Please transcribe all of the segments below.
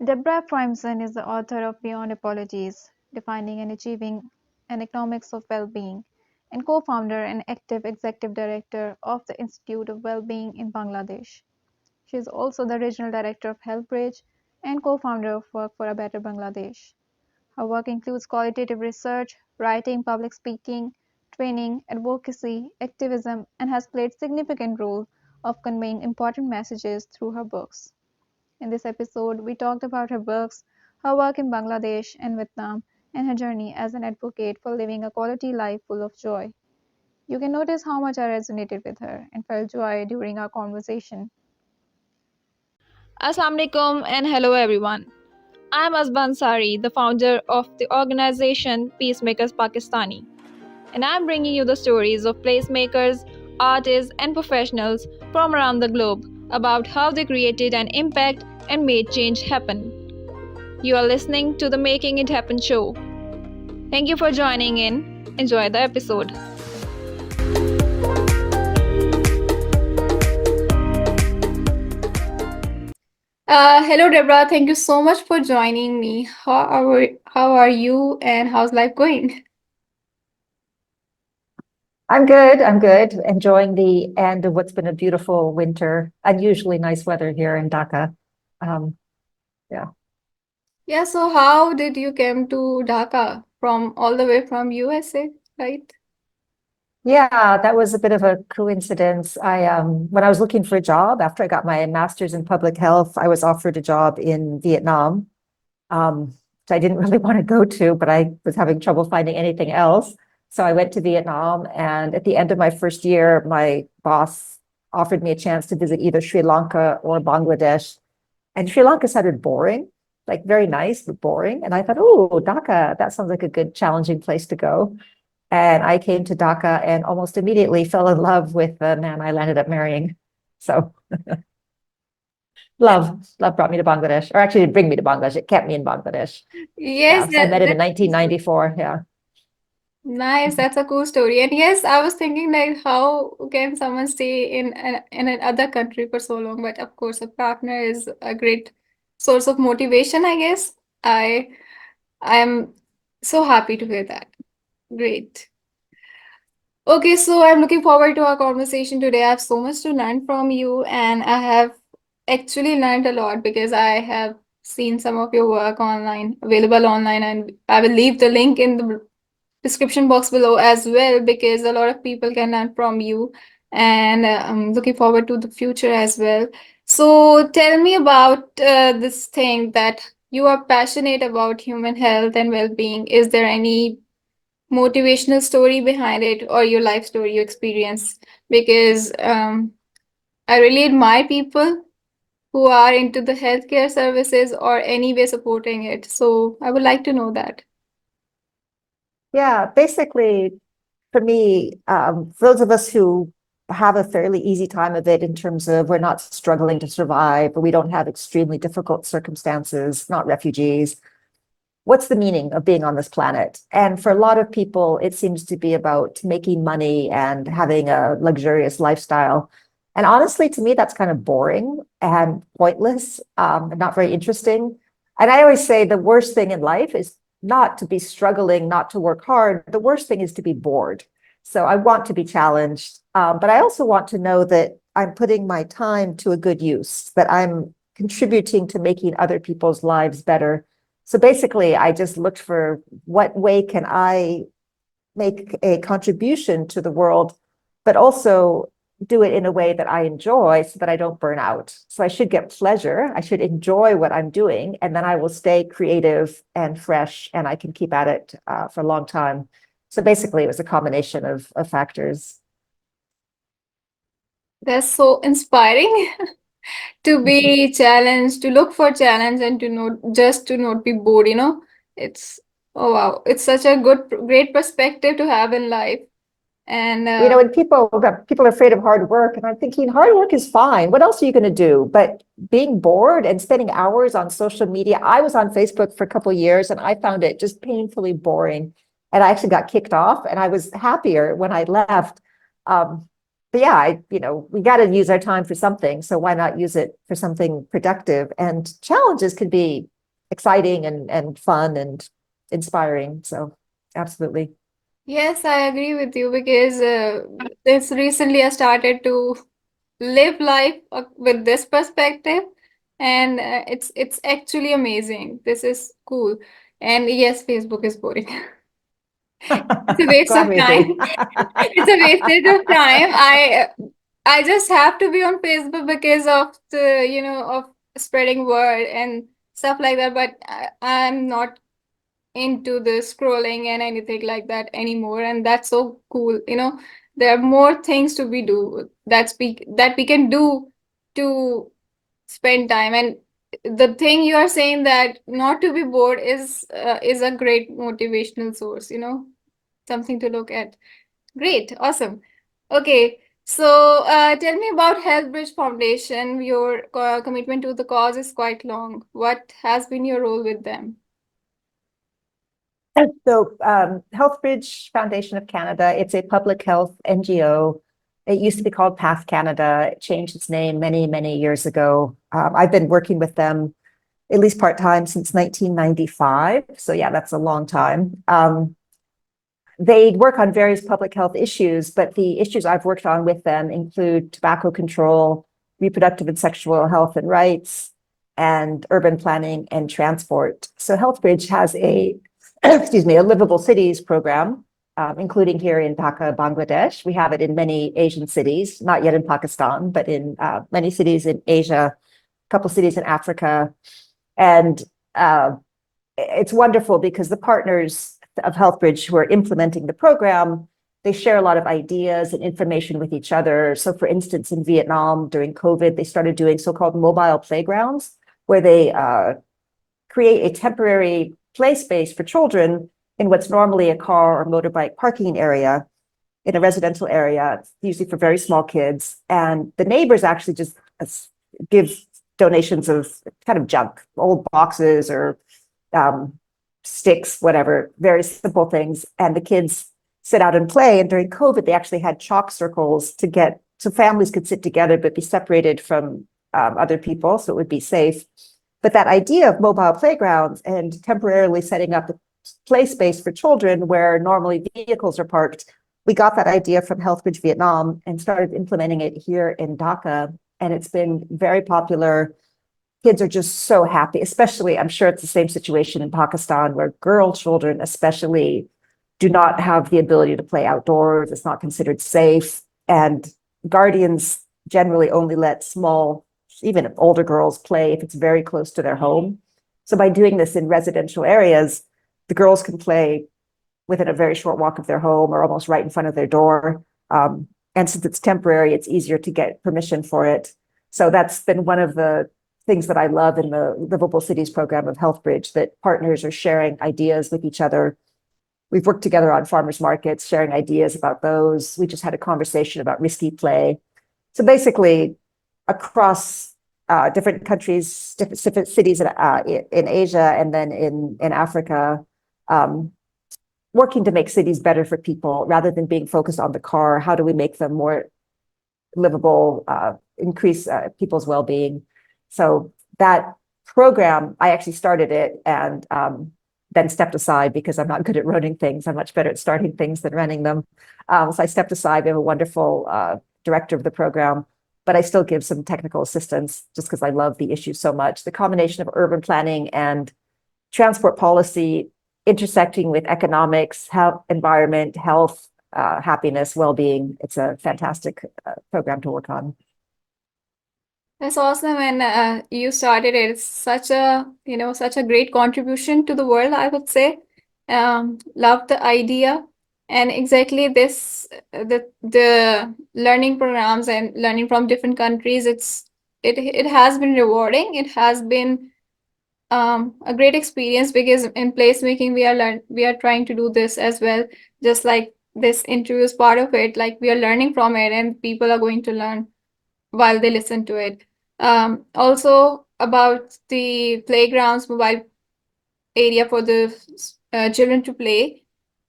Debra Efroymson is the author of Beyond Apologies: Defining and Achieving an Economics of Wellbeing, and co-founder and active executive director of the Institute of Wellbeing in Bangladesh. She is also the regional director of HealthBridge and co-founder of Work for a Better Bangladesh. Her work includes qualitative research, writing, public speaking, training, advocacy, activism, and has played significant role of conveying important messages through her books. In this episode, we talked about her books, her work in Bangladesh and Vietnam, and her journey as an advocate for living a quality life full of joy. You can notice how much I resonated with her and felt joy during our conversation. Assalamu alaikum and hello everyone. I'm Asban Sari, the founder of the organization Peacemakers Pakistani, and I'm bringing you the stories of placemakers, artists, and professionals from around the globe about how they created an impact and made change happen. You are listening to the Making It Happen show. Thank you for joining in. Enjoy the episode. Hello, Debra. Thank you so much for joining me. How are you and how's life going? I'm good. I'm good. Enjoying the end of what's been a beautiful winter, unusually nice weather here in Dhaka. Um, yeah. Yeah, so how did you came to Dhaka from all the way from USA, right? Yeah, that was a bit of a coincidence. When I was looking for a job after I got my master's in public health, I was offered a job in Vietnam, which I didn't really want to go to, but I was having trouble finding anything else. So I went to Vietnam, and at the end of my first year, my boss offered me a chance to visit either Sri Lanka or Bangladesh. And Sri Lanka sounded boring, like very nice, but boring. And I thought, oh, Dhaka, that sounds like a good, challenging place to go. And I came to Dhaka and almost immediately fell in love with the man I ended up marrying. So love brought me to Bangladesh, or actually didn't bring me to Bangladesh. It kept me in Bangladesh. Yes, Yeah. So I met him in that's a cool story. 1994. Yeah. Nice, that's a cool story. And yes, I was thinking like how can someone stay in another country for so long? But of course, a partner is a great source of motivation, I guess. I I'm so happy to hear that. Great. Okay, so I'm looking forward to our conversation today. I have so much to learn from you, and I have actually learned a lot because I have seen some of your work online, available online, and I will leave the link in the description box below as well because a lot of people can learn from you, and I'm looking forward to the future as well. So tell me about this thing that you are passionate about human health and well-being. Is there any motivational story behind it or your life story you experience because I really admire people who are into the healthcare services or any way supporting it. So I would like to know that. Yeah. Basically, for me, for those of us who have a fairly easy time of it in terms of we're not struggling to survive, or we don't have extremely difficult circumstances, not refugees, what's the meaning of being on this planet? And for a lot of people, it seems to be about making money and having a luxurious lifestyle. And honestly, to me, that's kind of boring and pointless, and not very interesting. And I always say the worst thing in life is not to be struggling, not to work hard. The worst thing is to be bored. So I want to be challenged, but I also want to know that I'm putting my time to a good use, that I'm contributing to making other people's lives better. So basically, I just looked for what way can I make a contribution to the world, but also do it in a way that I enjoy so that I don't burn out. So I should get pleasure. I should enjoy what I'm doing, and then I will stay creative and fresh, and I can keep at it for a long time. So basically, it was a combination of factors. That's so inspiring to be challenged, to look for challenge and to not just to not be bored, you know. It's oh wow, it's such a great perspective to have in life. And When people are afraid of hard work, and I'm thinking hard work is fine. What else are you going to do? But being bored and spending hours on social media, I was on Facebook for a couple of years, and I found it just painfully boring. And I actually got kicked off, and I was happier when I left. But yeah, we got to use our time for something. So why not use it for something productive? And challenges can be exciting and fun and inspiring. So absolutely. Yes, I agree with you because this recently I started to live life with this perspective, and it's actually amazing. This is cool. And yes, Facebook is boring. It's a waste Glad of we time. agree. It's a wastage of time. I just have to be on Facebook because of the, of spreading word and stuff like that, but I'm not into the scrolling and anything like that anymore, and that's so cool. There are more things to be do that we can do to spend time. And the thing you are saying, that not to be bored, is a great motivational source, something to look at. Great, awesome. Okay, so tell me about Health Bridge Foundation. Your commitment to the cause is quite long. What has been your role with them? So, Healthbridge Foundation of Canada, it's a public health NGO. It used to be called Path Canada. It changed its name many, many years ago. I've been working with them at least part-time since 1995. So yeah, that's a long time. They work on various public health issues, but the issues I've worked on with them include tobacco control, reproductive and sexual health and rights, and urban planning and transport. So Healthbridge has a, excuse me, a livable cities program, including here in Dhaka, Bangladesh. We have it in many Asian cities, not yet in Pakistan, but in many cities in Asia, a couple cities in Africa. And it's wonderful because the partners of Healthbridge who are implementing the program, they share a lot of ideas and information with each other. So for instance, in Vietnam during COVID, they started doing so-called mobile playgrounds where they create a temporary play space for children in what's normally a car or motorbike parking area in a residential area, usually for very small kids. And the neighbors actually just give donations of kind of junk, old boxes or sticks, whatever, very simple things. And the kids sit out and play. And during COVID, they actually had chalk circles so families could sit together but be separated from other people, so it would be safe. But that idea of mobile playgrounds and temporarily setting up a play space for children where normally vehicles are parked, we got that idea from Healthbridge Vietnam and started implementing it here in Dhaka. And it's been very popular. Kids are just so happy, especially, I'm sure it's the same situation in Pakistan where girl children especially do not have the ability to play outdoors. It's not considered safe. And guardians generally only let small, even older girls play if it's very close to their home. So by doing this in residential areas, the girls can play within a very short walk of their home or almost right in front of their door. And since it's temporary, it's easier to get permission for it. So that's been one of the things that I love in the Livable Cities program of Healthbridge, that partners are sharing ideas with each other. We've worked together on farmers markets, sharing ideas about those. We just had a conversation about risky play. So basically, across different countries, different cities in Asia and then in Africa, working to make cities better for people rather than being focused on the car. How do we make them more livable, increase people's well-being? So that program, I actually started it and then stepped aside because I'm not good at running things. I'm much better at starting things than running them. So I stepped aside. We have a wonderful director of the program, but I still give some technical assistance just because I love the issue so much. The combination of urban planning and transport policy intersecting with economics, health, environment, health, happiness, well-being. It's a fantastic program to work on. That's awesome. And you started it. It's such a great contribution to the world, I would say. Love the idea. And exactly this, the learning programs and learning from different countries, it has been rewarding. It has been a great experience because in placemaking we are trying to do this as well. Just like this interview is part of it, like we are learning from it and people are going to learn while they listen to it. Also about the playgrounds, mobile area for the children to play.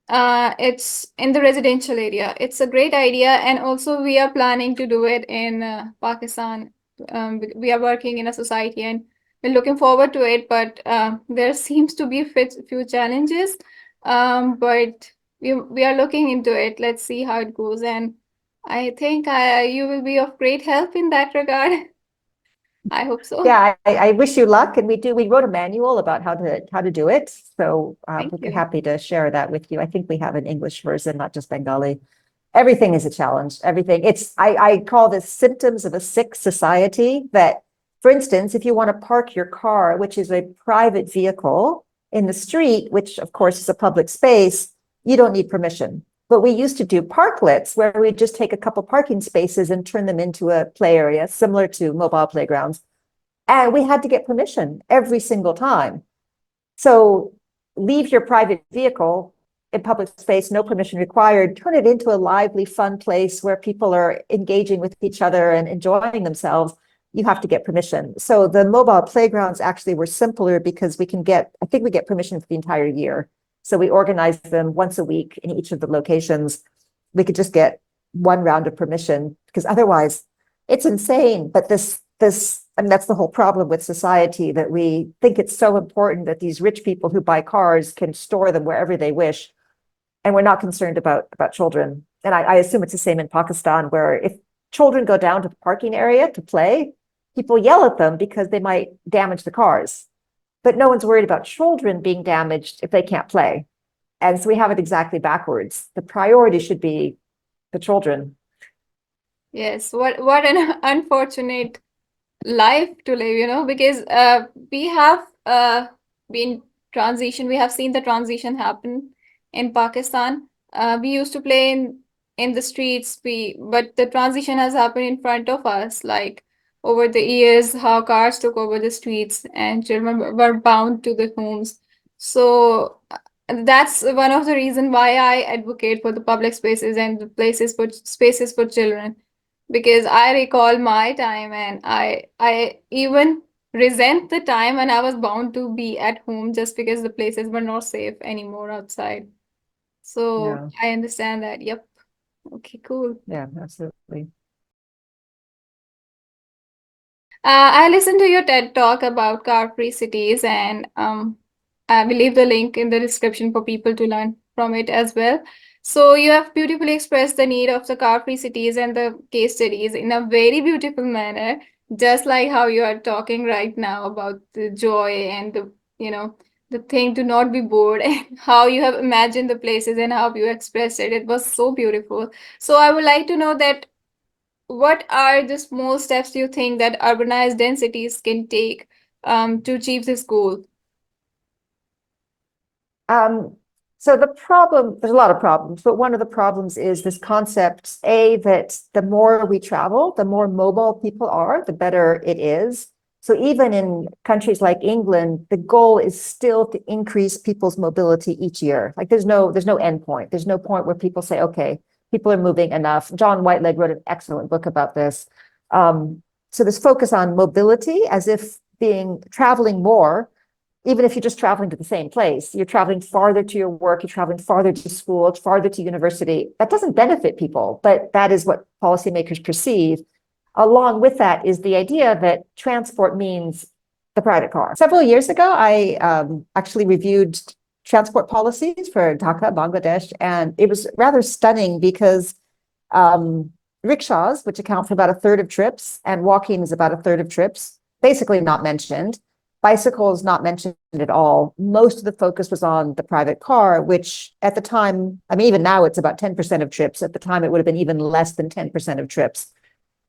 It's in the residential area. It's a great idea, and also we are planning to do it in Pakistan. We are working in a society, and we're looking forward to it, but there seems to be a few challenges. But we are looking into it. Let's see how it goes. And I think you will be of great help in that regard. I hope so. Yeah, I wish you luck. And we wrote a manual about how to do it. So Thank we'd be you. happy to share that with you. I think we have an English version, not just Bengali. Everything is a challenge. Everything. I call this symptoms of a sick society. That, for instance, if you want to park your car, which is a private vehicle, in the street, which of course is a public space, you don't need permission. But we used to do parklets where we just take a couple parking spaces and turn them into a play area, similar to mobile playgrounds. And we had to get permission every single time. So leave your private vehicle in public space, no permission required, turn it into a lively, fun place where people are engaging with each other and enjoying themselves. You have to get permission. So the mobile playgrounds actually were simpler because I think we get permission for the entire year. So we organize them once a week in each of the locations. We could just get one round of permission because otherwise it's insane. But and that's the whole problem with society, that we think it's so important that these rich people who buy cars can store them wherever they wish. And we're not concerned about children. And I assume it's the same in Pakistan, where if children go down to the parking area to play, people yell at them because they might damage the cars. But no one's worried about children being damaged if they can't play. And so we have it exactly backwards. The priority should be the children. Yes, what an unfortunate life to live, because we have been transition. We have seen the transition happen in Pakistan. We used to play in the streets, but the transition has happened in front of us. Like over the years, how cars took over the streets and children were bound to the homes. So that's one of the reasons why I advocate for the public spaces and the spaces for children, because I recall my time, and I even resent the time when I was bound to be at home just because the places were not safe anymore outside. So Yeah, I understand that. Yep. Okay, cool. yeah, absolutely. I listened to your TED talk about car-free cities, and I will leave the link in the description for people to learn from it as well. So you have beautifully expressed the need of the car-free cities and the case studies in a very beautiful manner, just like how you are talking right now about the joy and the thing to not be bored, and how you have imagined the places and how you expressed it. It was so beautiful. So I would like to know that what are the small steps you think that urbanized densities can take to achieve this goal? Um, so there's a lot of problems, but one of the problems is this concept, that the more we travel, the more mobile people are, the better it is. So even in countries like England, the goal is still to increase people's mobility each year. Like there's no end point. There's no point where people say, okay, people are moving enough. John Whiteleg wrote an excellent book about this. So this focus on mobility as if being traveling more, even if you're just traveling to the same place, you're traveling farther to your work, you're traveling farther to school, farther to university. That doesn't benefit people, but that is what policymakers perceive. Along with that is the idea that transport means the private car. Several years ago, I actually reviewed transport policies for Dhaka, Bangladesh, and it was rather stunning because rickshaws, which account for about a third of trips, and walking is about a third of trips, basically not mentioned. Bicycles not mentioned at all. Most of the focus was on the private car, which at the time, I mean, even now it's about 10% of trips. At the time, it would have been even less than 10% of trips.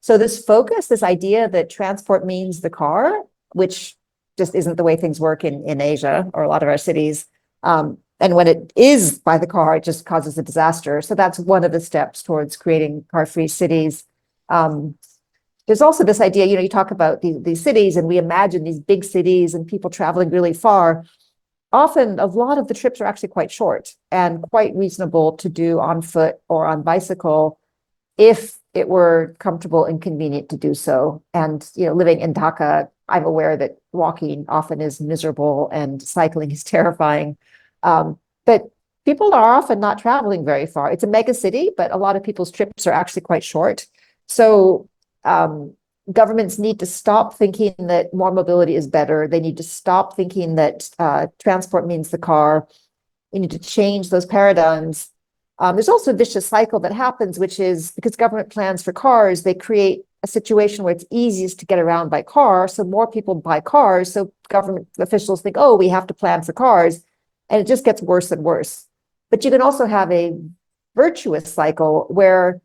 So this focus, this idea that transport means the car, which just isn't the way things work in Asia or a lot of our cities. And when it is by the car, it just causes a disaster. So that's one of the steps towards creating car-free cities. There's also this idea, you talk about these cities and we imagine these big cities and people traveling really far. Often, a lot of the trips are actually quite short and quite reasonable to do on foot or on bicycle if it were comfortable and convenient to do so. And, living in Dhaka, I'm aware that walking often is miserable and cycling is terrifying. But people are often not traveling very far. It's a mega city, but a lot of people's trips are actually quite short. So governments need to stop thinking that more mobility is better. They need to stop thinking that transport means the car. We need to change those paradigms. There's also a vicious cycle that happens, which is because government plans for cars, they create a situation where it's easiest to get around by car. So more people buy cars. So government officials think, oh, we have to plan for cars. And it just gets worse and worse. But you can also have a virtuous cycle where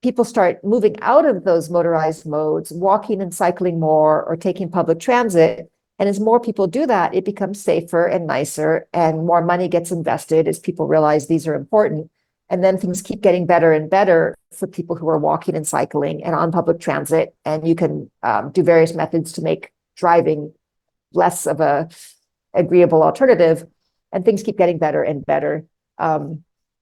people start moving out of those motorized modes, walking and cycling more or taking public transit. And as more people do that, it becomes safer and nicer, and more money gets invested as people realize these are important. And then things keep getting better and better for people who are walking and cycling and on public transit. And you can do various methods to make driving less of a agreeable alternative. And things keep getting better and better.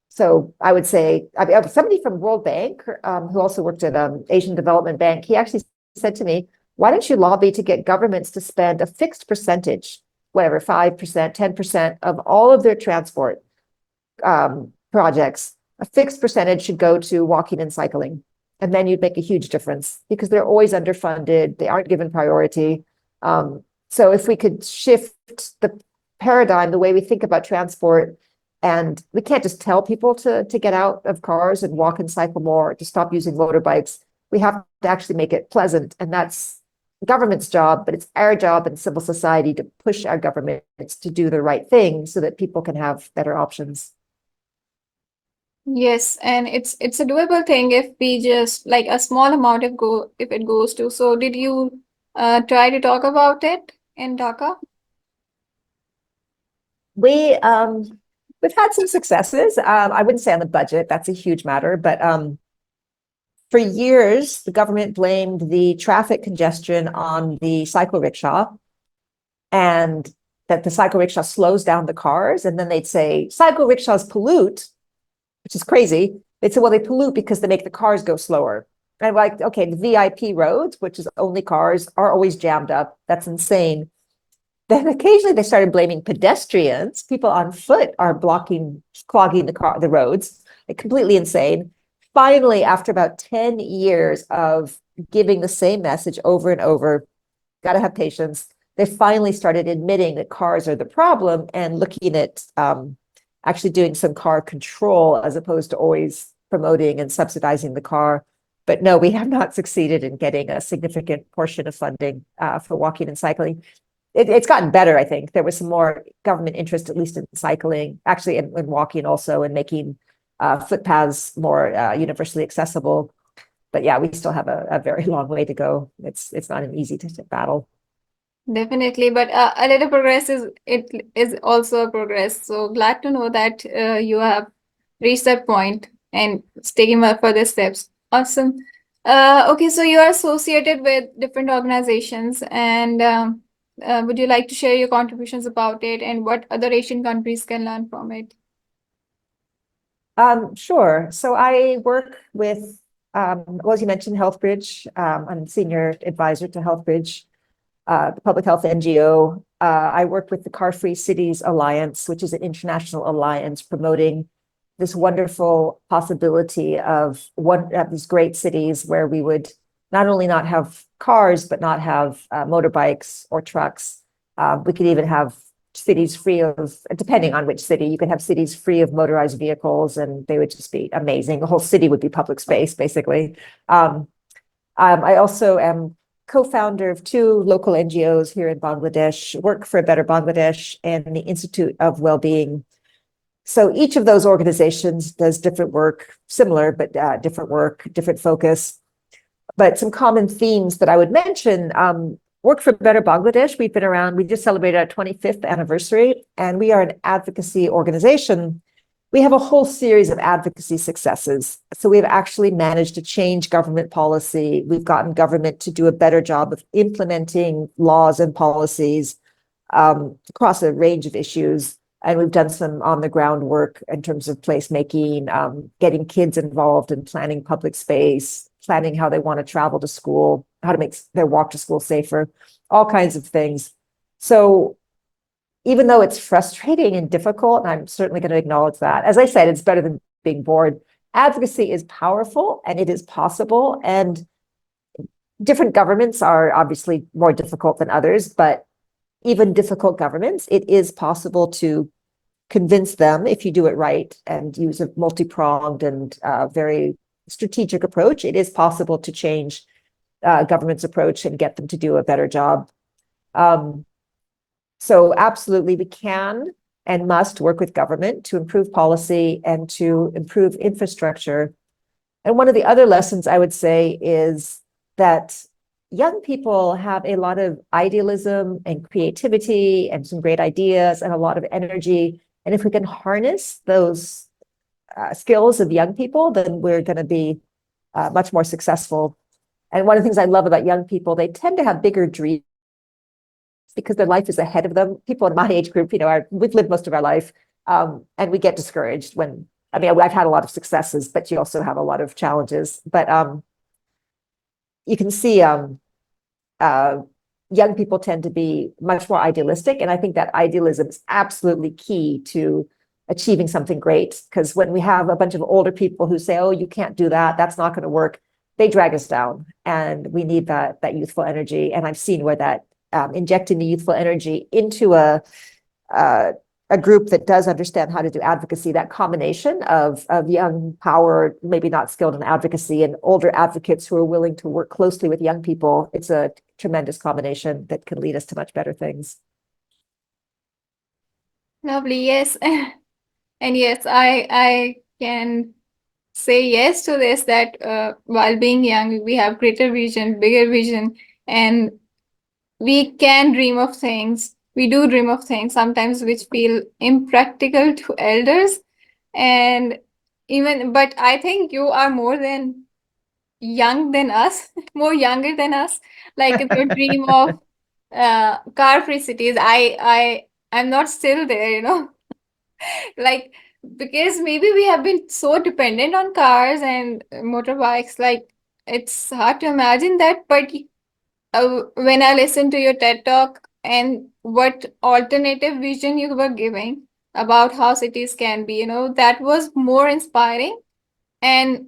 So I would say, somebody from World Bank, who also worked at Asian Development Bank, he actually said to me, why don't you lobby to get governments to spend a fixed percentage, whatever, 5%, 10% of all of their transport projects, a fixed percentage should go to walking and cycling. And then you'd make a huge difference because they're always underfunded. They aren't given priority. So if we could shift the paradigm, the way we think about transport, and we can't just tell people to get out of cars and walk and cycle more, to stop using motorbikes. We have to actually make it pleasant. And that's government's job, but it's our job in civil society to push our governments to do the right thing so that people can have better options. Yes, and it's a doable thing if we just like a small amount if it goes to. So did you try to talk about it in Dhaka? We've had some successes. I wouldn't say on the budget, that's a huge matter, but for years, the government blamed the traffic congestion on the cycle rickshaw, and that the cycle rickshaw slows down the cars. And then they'd say, cycle rickshaws pollute, which is crazy. They'd say, well, they pollute because they make the cars go slower. And like, okay, the VIP roads, which is only cars, are always jammed up. That's insane. Then occasionally they started blaming pedestrians. People on foot are clogging the roads, like completely insane. Finally, after about 10 years of giving the same message over and over, got to have patience, they finally started admitting that cars are the problem and looking at actually doing some car control as opposed to always promoting and subsidizing the car. But no, we have not succeeded in getting a significant portion of funding for walking and cycling. It's gotten better, I think. There was some more government interest, at least in cycling, actually in walking also, and making footpaths more universally accessible. But yeah, we still have a very long way to go. It's not an easy battle. Definitely, but a little progress is also a progress. So glad to know that you have reached that point and taking further steps. Awesome. Okay, so you are associated with different organizations, and would you like to share your contributions about it and what other Asian countries can learn from it? Sure. So I work with, well, as you mentioned, HealthBridge. I'm senior advisor to HealthBridge, the public health NGO. I work with the Car-Free Cities Alliance, which is an international alliance promoting this wonderful possibility of these great cities where we would not only not have cars, but not have motorbikes or trucks. We could even have cities free of, depending on which city, you could have cities free of motorized vehicles, and they would just be amazing. The whole city would be public space, basically. I also am co-founder of 2 local NGOs here in Bangladesh, Work for a Better Bangladesh and the Institute of Wellbeing. So each of those organizations does different work, similar, but different work, different focus. But some common themes that I would mention, Work for Better Bangladesh, we've been around, we just celebrated our 25th anniversary, and we are an advocacy organization. We have a whole series of advocacy successes. So we've actually managed to change government policy. We've gotten government to do a better job of implementing laws and policies across a range of issues. And we've done some on the ground work in terms of placemaking, getting kids involved in planning public space, planning how they want to travel to school, how to make their walk to school safer, all kinds of things. So even though it's frustrating and difficult, and I'm certainly going to acknowledge that, as I said, it's better than being bored. Advocacy is powerful and it is possible. And different governments are obviously more difficult than others, but even difficult governments, it is possible to convince them, if you do it right and use a multi-pronged and very strategic approach, it is possible to change government's approach and get them to do a better job. So absolutely, we can and must work with government to improve policy and to improve infrastructure. And one of the other lessons I would say is that young people have a lot of idealism and creativity and some great ideas and a lot of energy. And if we can harness those skills of young people, then we're going to be much more successful. And one of the things I love about young people, they tend to have bigger dreams because their life is ahead of them. People in my age group, we've lived most of our life, and we get discouraged when, I've had a lot of successes, but you also have a lot of challenges. But you can see young people tend to be much more idealistic. And I think that idealism is absolutely key to achieving something great. Because when we have a bunch of older people who say, oh, you can't do that, that's not going to work, they drag us down. And we need that youthful energy. And I've seen where that injecting the youthful energy into a group that does understand how to do advocacy, that combination of young power, maybe not skilled in advocacy, and older advocates who are willing to work closely with young people, it's a tremendous combination that can lead us to much better things. Lovely, yes. And yes, I can say yes to this, that while being young, we have greater vision, bigger vision, and we can dream of things. We do dream of things sometimes which feel impractical to elders. And but I think you are more than young than us, more younger than us. Like your dream of car-free cities, I'm not still there. Like, because maybe we have been so dependent on cars and motorbikes, like it's hard to imagine that. But when I listened to your TED talk and what alternative vision you were giving about how cities can be, that was more inspiring. And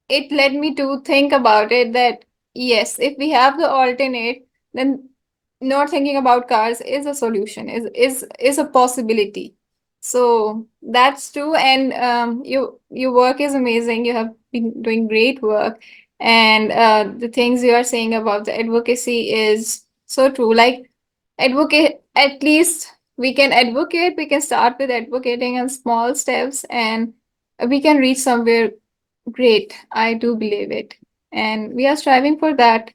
it led me to think about it, that yes, if we have the alternate, then not thinking about cars is a solution, is a possibility. So that's true. And your work is amazing. You have been doing great work. And the things you are saying about the advocacy is so true. Like, advocate, at least we can advocate, we can start with advocating in small steps, and we can reach somewhere great. I do believe it. And we are striving for that.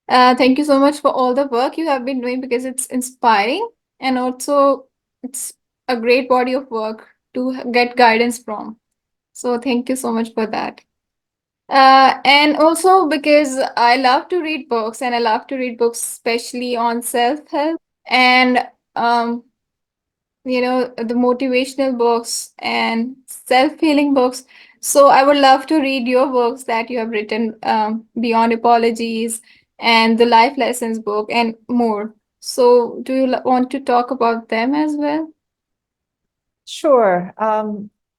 Thank you so much for all the work you have been doing, because it's inspiring, and also it's a great body of work to get guidance from. So thank you so much for that. And also because I love to read books, and I love to read books especially on self-help and um, the motivational books and self-healing books. So I would love to read your books that you have written, Beyond Apologies and the Life Lessons book and more. So do you want to talk about them as well? Sure.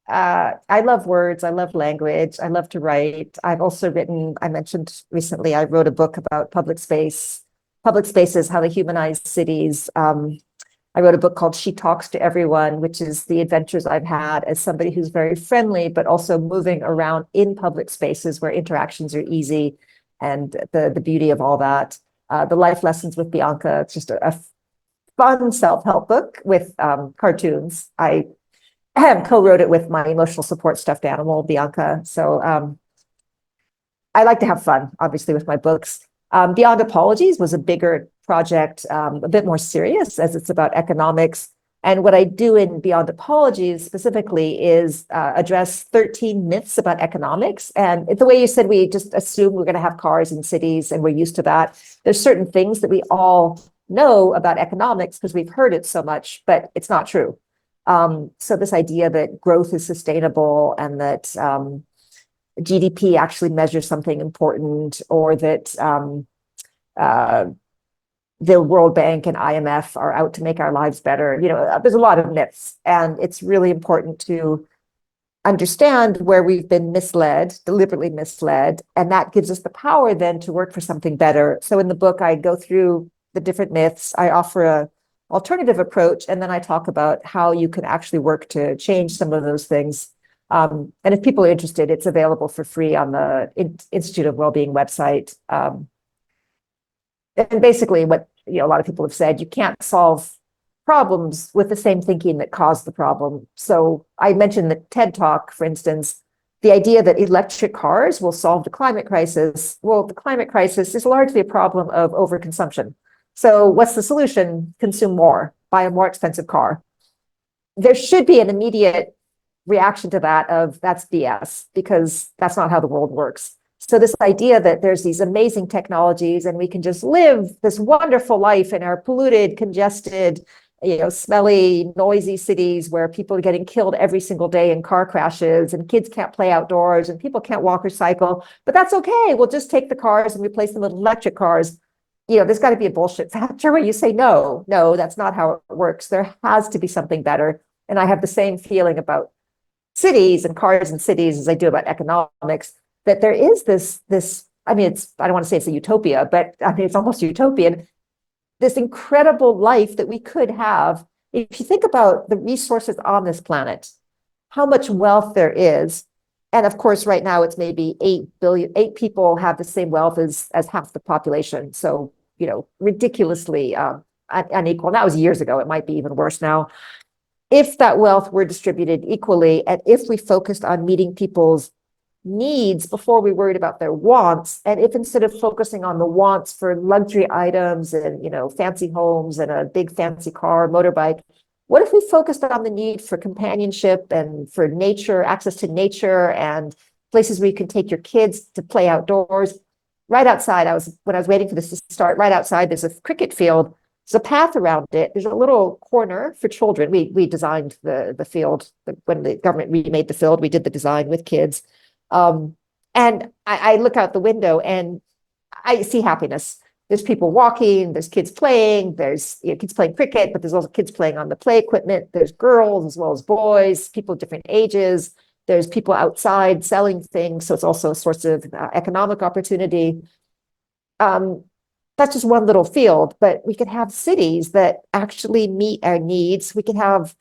I love words. I love language. I love to write. I've also written, I mentioned recently, I wrote a book about public spaces, how they humanize cities. I wrote a book called She Talks to Everyone, which is the adventures I've had as somebody who's very friendly, but also moving around in public spaces where interactions are easy, and the beauty of all that. The Life Lessons with Bianca, it's just a fun self-help book with cartoons. I co-wrote it with my emotional support stuffed animal, Bianca. So I like to have fun, obviously, with my books. Beyond Apologies was a bigger project, a bit more serious, as it's about economics. And what I do in Beyond Apologies specifically is address 13 myths about economics. And the way you said, we just assume we're going to have cars in cities and we're used to that. There's certain things that we all know about economics because we've heard it so much, but it's not true. So this idea that growth is sustainable and that GDP actually measures something important, or that the World Bank and IMF are out to make our lives better. There's a lot of myths, and it's really important to understand where we've been misled, deliberately misled, and that gives us the power then to work for something better. So in the book, I go through the different myths. I offer a alternative approach, and then I talk about how you can actually work to change some of those things. And if people are interested, it's available for free on the Institute of Wellbeing website. And basically what a lot of people have said, you can't solve problems with the same thinking that caused the problem. So I mentioned the TED Talk, for instance, the idea that electric cars will solve the climate crisis. Well, the climate crisis is largely a problem of overconsumption. So what's the solution? Consume more, buy a more expensive car. There should be an immediate reaction to that of that's BS, because that's not how the world works. So this idea that there's these amazing technologies and we can just live this wonderful life in our polluted, congested, smelly, noisy cities where people are getting killed every single day in car crashes and kids can't play outdoors and people can't walk or cycle, but that's okay. We'll just take the cars and replace them with electric cars. There's got to be a bullshit factor where you say, no, that's not how it works. There has to be something better. And I have the same feeling about cities and cars and cities as I do about economics, that there is this, I mean, I don't want to say it's a utopia, but I mean, it's almost utopian, this incredible life that we could have. If you think about the resources on this planet, how much wealth there is, and of course, right now it's maybe 8 people have the same wealth as half the population. So, ridiculously unequal. And that was years ago. It might be even worse now. If that wealth were distributed equally, and if we focused on meeting people's needs before we worried about their wants, and if instead of focusing on the wants for luxury items and fancy homes and a big fancy car, motorbike, what if we focused on the need for companionship and for nature, access to nature, and places where you can take your kids to play outdoors? Right outside, when I was waiting for this to start, right outside there's a cricket field. There's a path around it. There's a little corner for children. We designed the field. When the government remade the field, we did the design with kids. And I look out the window and I see happiness. There's people walking, there's kids playing, there's kids playing cricket, but there's also kids playing on the play equipment. There's girls as well as boys, people of different ages. There's people outside selling things. So it's also a source of economic opportunity. That's just one little field, but we could have cities that actually meet our needs. We could have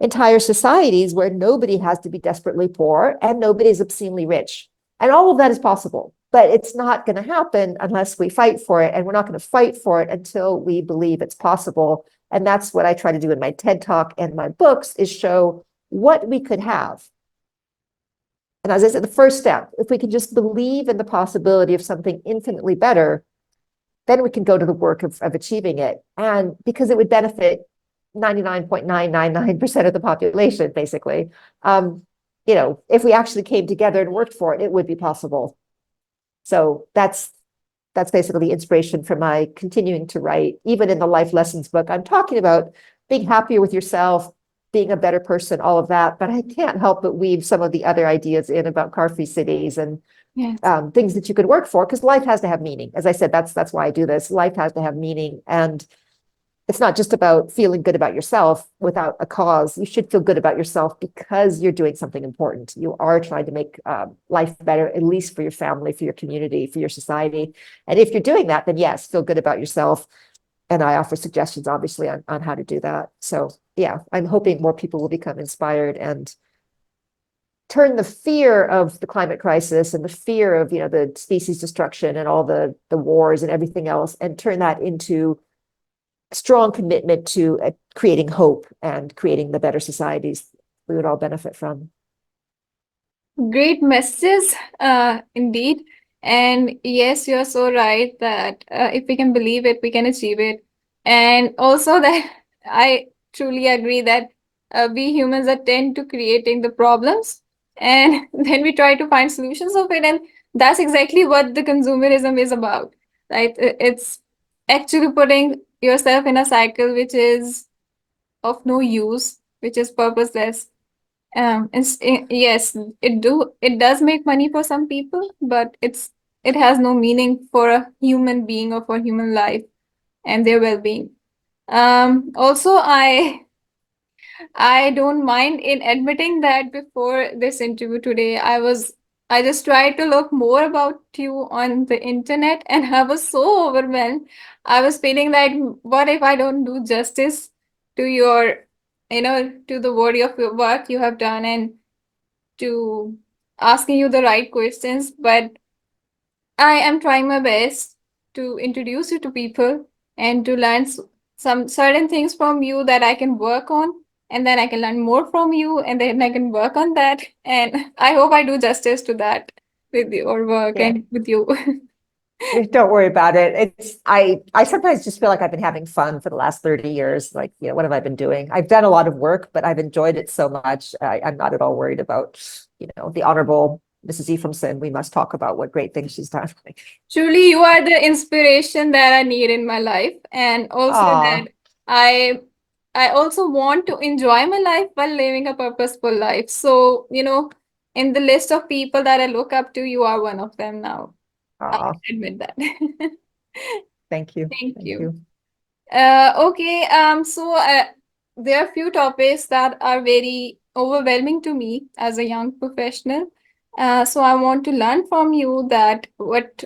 entire societies where nobody has to be desperately poor and nobody's obscenely rich. And all of that is possible, but it's not going to happen unless we fight for it. And we're not going to fight for it until we believe it's possible. And that's what I try to do in my TED Talk and my books, is show what we could have. And as I said, the first step, if we can just believe in the possibility of something infinitely better, then we can go to the work of achieving it. And because it would benefit 99.999% of the population, basically. If we actually came together and worked for it, it would be possible. So that's basically the inspiration for my continuing to write. Even in the life lessons book, I'm talking about being happier with yourself, being a better person, all of that. But I can't help but weave some of the other ideas in about car-free cities and Yes. Things that you could work for, because life has to have meaning. As I said, that's why I do this. Life has to have meaning. And it's not just about feeling good about yourself without a cause. You should feel good about yourself because you're doing something important. You are trying to make life better, at least for your family, for your community, for your society. And if you're doing that, then yes, feel good about yourself. And I offer suggestions, obviously, on how to do that. So yeah, I'm hoping more people will become inspired and turn the fear of the climate crisis and the fear of the species destruction and all the wars and everything else, and turn that into strong commitment to creating hope and creating the better societies we would all benefit from. Great messages, indeed. And yes, you're so right that if we can believe it, we can achieve it. And also that I truly agree that we humans are tend to creating the problems and then we try to find solutions of it. And that's exactly what the consumerism is about, right? It's actually putting yourself in a cycle which is of no use, which is purposeless. Yes, it does make money for some people, but it has no meaning for a human being or for human life and their well-being. Also, I don't mind in admitting that before this interview today, I just tried to look more about you on the internet and I was so overwhelmed. I was feeling like, what if I don't do justice to your, to the body of your work you have done and to asking you the right questions. But I am trying my best to introduce you to people and to learn some certain things from you that I can work on, and then I can learn more from you, and then I can work on that. And I hope I do justice to that with your work Yeah. and with you. Don't worry about it. I sometimes just feel like I've been having fun for the last 30 years. Like, what have I been doing? I've done a lot of work, but I've enjoyed it so much. I'm not at all worried about, the Honorable Mrs. Efroymson. We must talk about what great things she's done. Truly, you are the inspiration that I need in my life, and also Ah, that I I also want to enjoy my life while living a purposeful life. So, in the list of people that I look up to, you are one of them now. I ah, admit that. thank you. Thank Thank you. you. Okay, there are few topics that are very overwhelming to me as a young professional. So I want to learn from you that what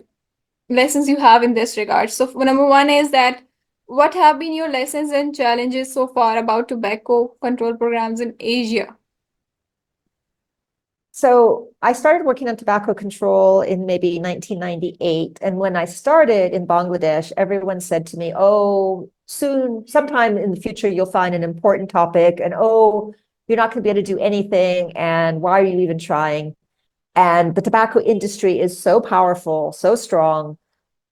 lessons you have in this regard. So number one is that what have been your lessons and challenges so far about tobacco control programs in Asia? So I started working on tobacco control in maybe 1998. And when I started in Bangladesh, everyone said to me, oh, soon, sometime in the future, you'll find an important topic. And oh, you're not going to be able to do anything. And why are you even trying? And the tobacco industry is so powerful, so strong.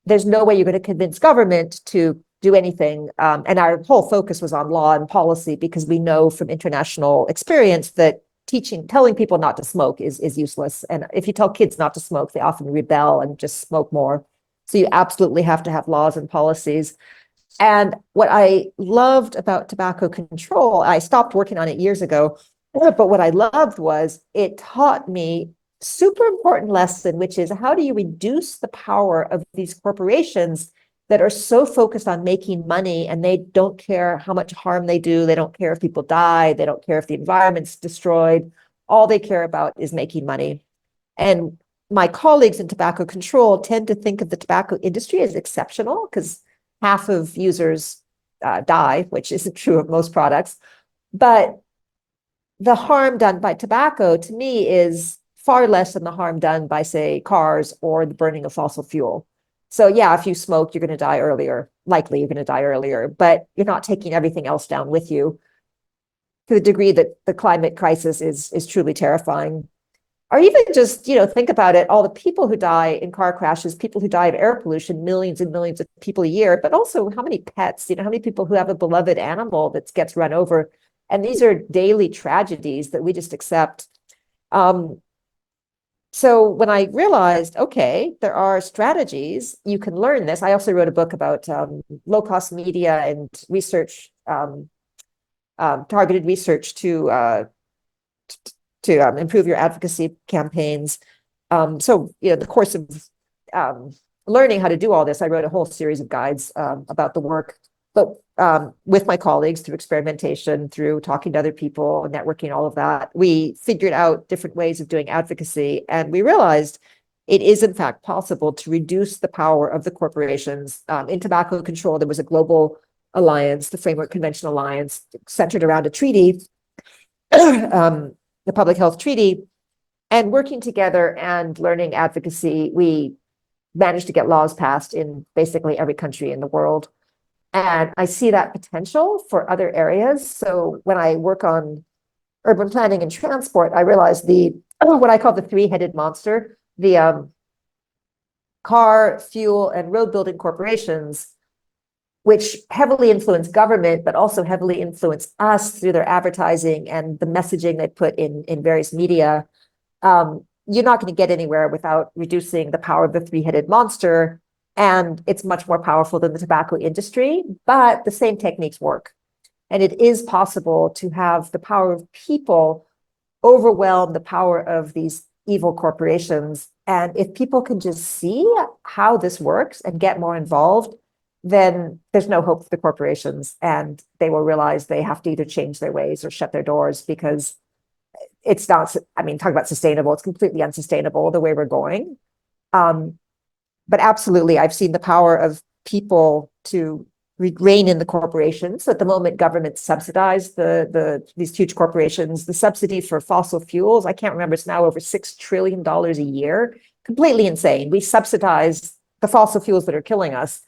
There's no way you're going to convince government to do anything. And our whole focus was on law and policy because we know from international experience that telling people not to smoke is useless. And if you tell kids not to smoke, they often rebel and just smoke more. So you absolutely have to have laws and policies. And what I loved about tobacco control, I stopped working on it years ago, but what I loved was it taught me super important lesson, which is how do you reduce the power of these corporations that are so focused on making money and they don't care how much harm they do. They don't care if people die. They don't care if the environment's destroyed. All they care about is making money. And my colleagues in tobacco control tend to think of the tobacco industry as exceptional because half of users die, which isn't true of most products. But the harm done by tobacco to me is far less than the harm done by, say, cars or the burning of fossil fuel. So yeah, if you smoke, you're going to die earlier. Likely you're going to die earlier, but you're not taking everything else down with you to the degree that the climate crisis is truly terrifying. Or even just, think about it, all the people who die in car crashes, people who die of air pollution, millions and millions of people a year, but also how many pets, how many people who have a beloved animal that gets run over. And these are daily tragedies that we just accept. Um, so when I realized, okay, there are strategies, you can learn this. I also wrote a book about low-cost media and research, targeted research to improve your advocacy campaigns. So, the course of learning how to do all this, I wrote a whole series of guides about the work, but with my colleagues through experimentation, through talking to other people, networking, all of that, we figured out different ways of doing advocacy. And we realized it is, in fact, possible to reduce the power of the corporations. In tobacco control, there was a global alliance, the Framework Convention Alliance, centered around a treaty, the Public Health Treaty, and working together and learning advocacy, we managed to get laws passed in basically every country in the world. And I see that potential for other areas. So when I work on urban planning and transport, I realize the what I call the three-headed monster, the car, fuel, and road building corporations, which heavily influence government, but also heavily influence us through their advertising and the messaging they put in various media. You're not going to get anywhere without reducing the power of the three-headed monster. And it's much more powerful than the tobacco industry, but the same techniques work. And it is possible to have the power of people overwhelm the power of these evil corporations. And if people can just see how this works and get more involved, then there's no hope for the corporations, and they will realize they have to either change their ways or shut their doors, because it's not, I mean, talk about sustainable, it's completely unsustainable the way we're going. But absolutely, I've seen the power of people to rein in the corporations. So at the moment, governments subsidize these huge corporations. The subsidy for fossil fuels, I can't remember, it's now over $6 trillion a year. Completely insane. We subsidize the fossil fuels that are killing us.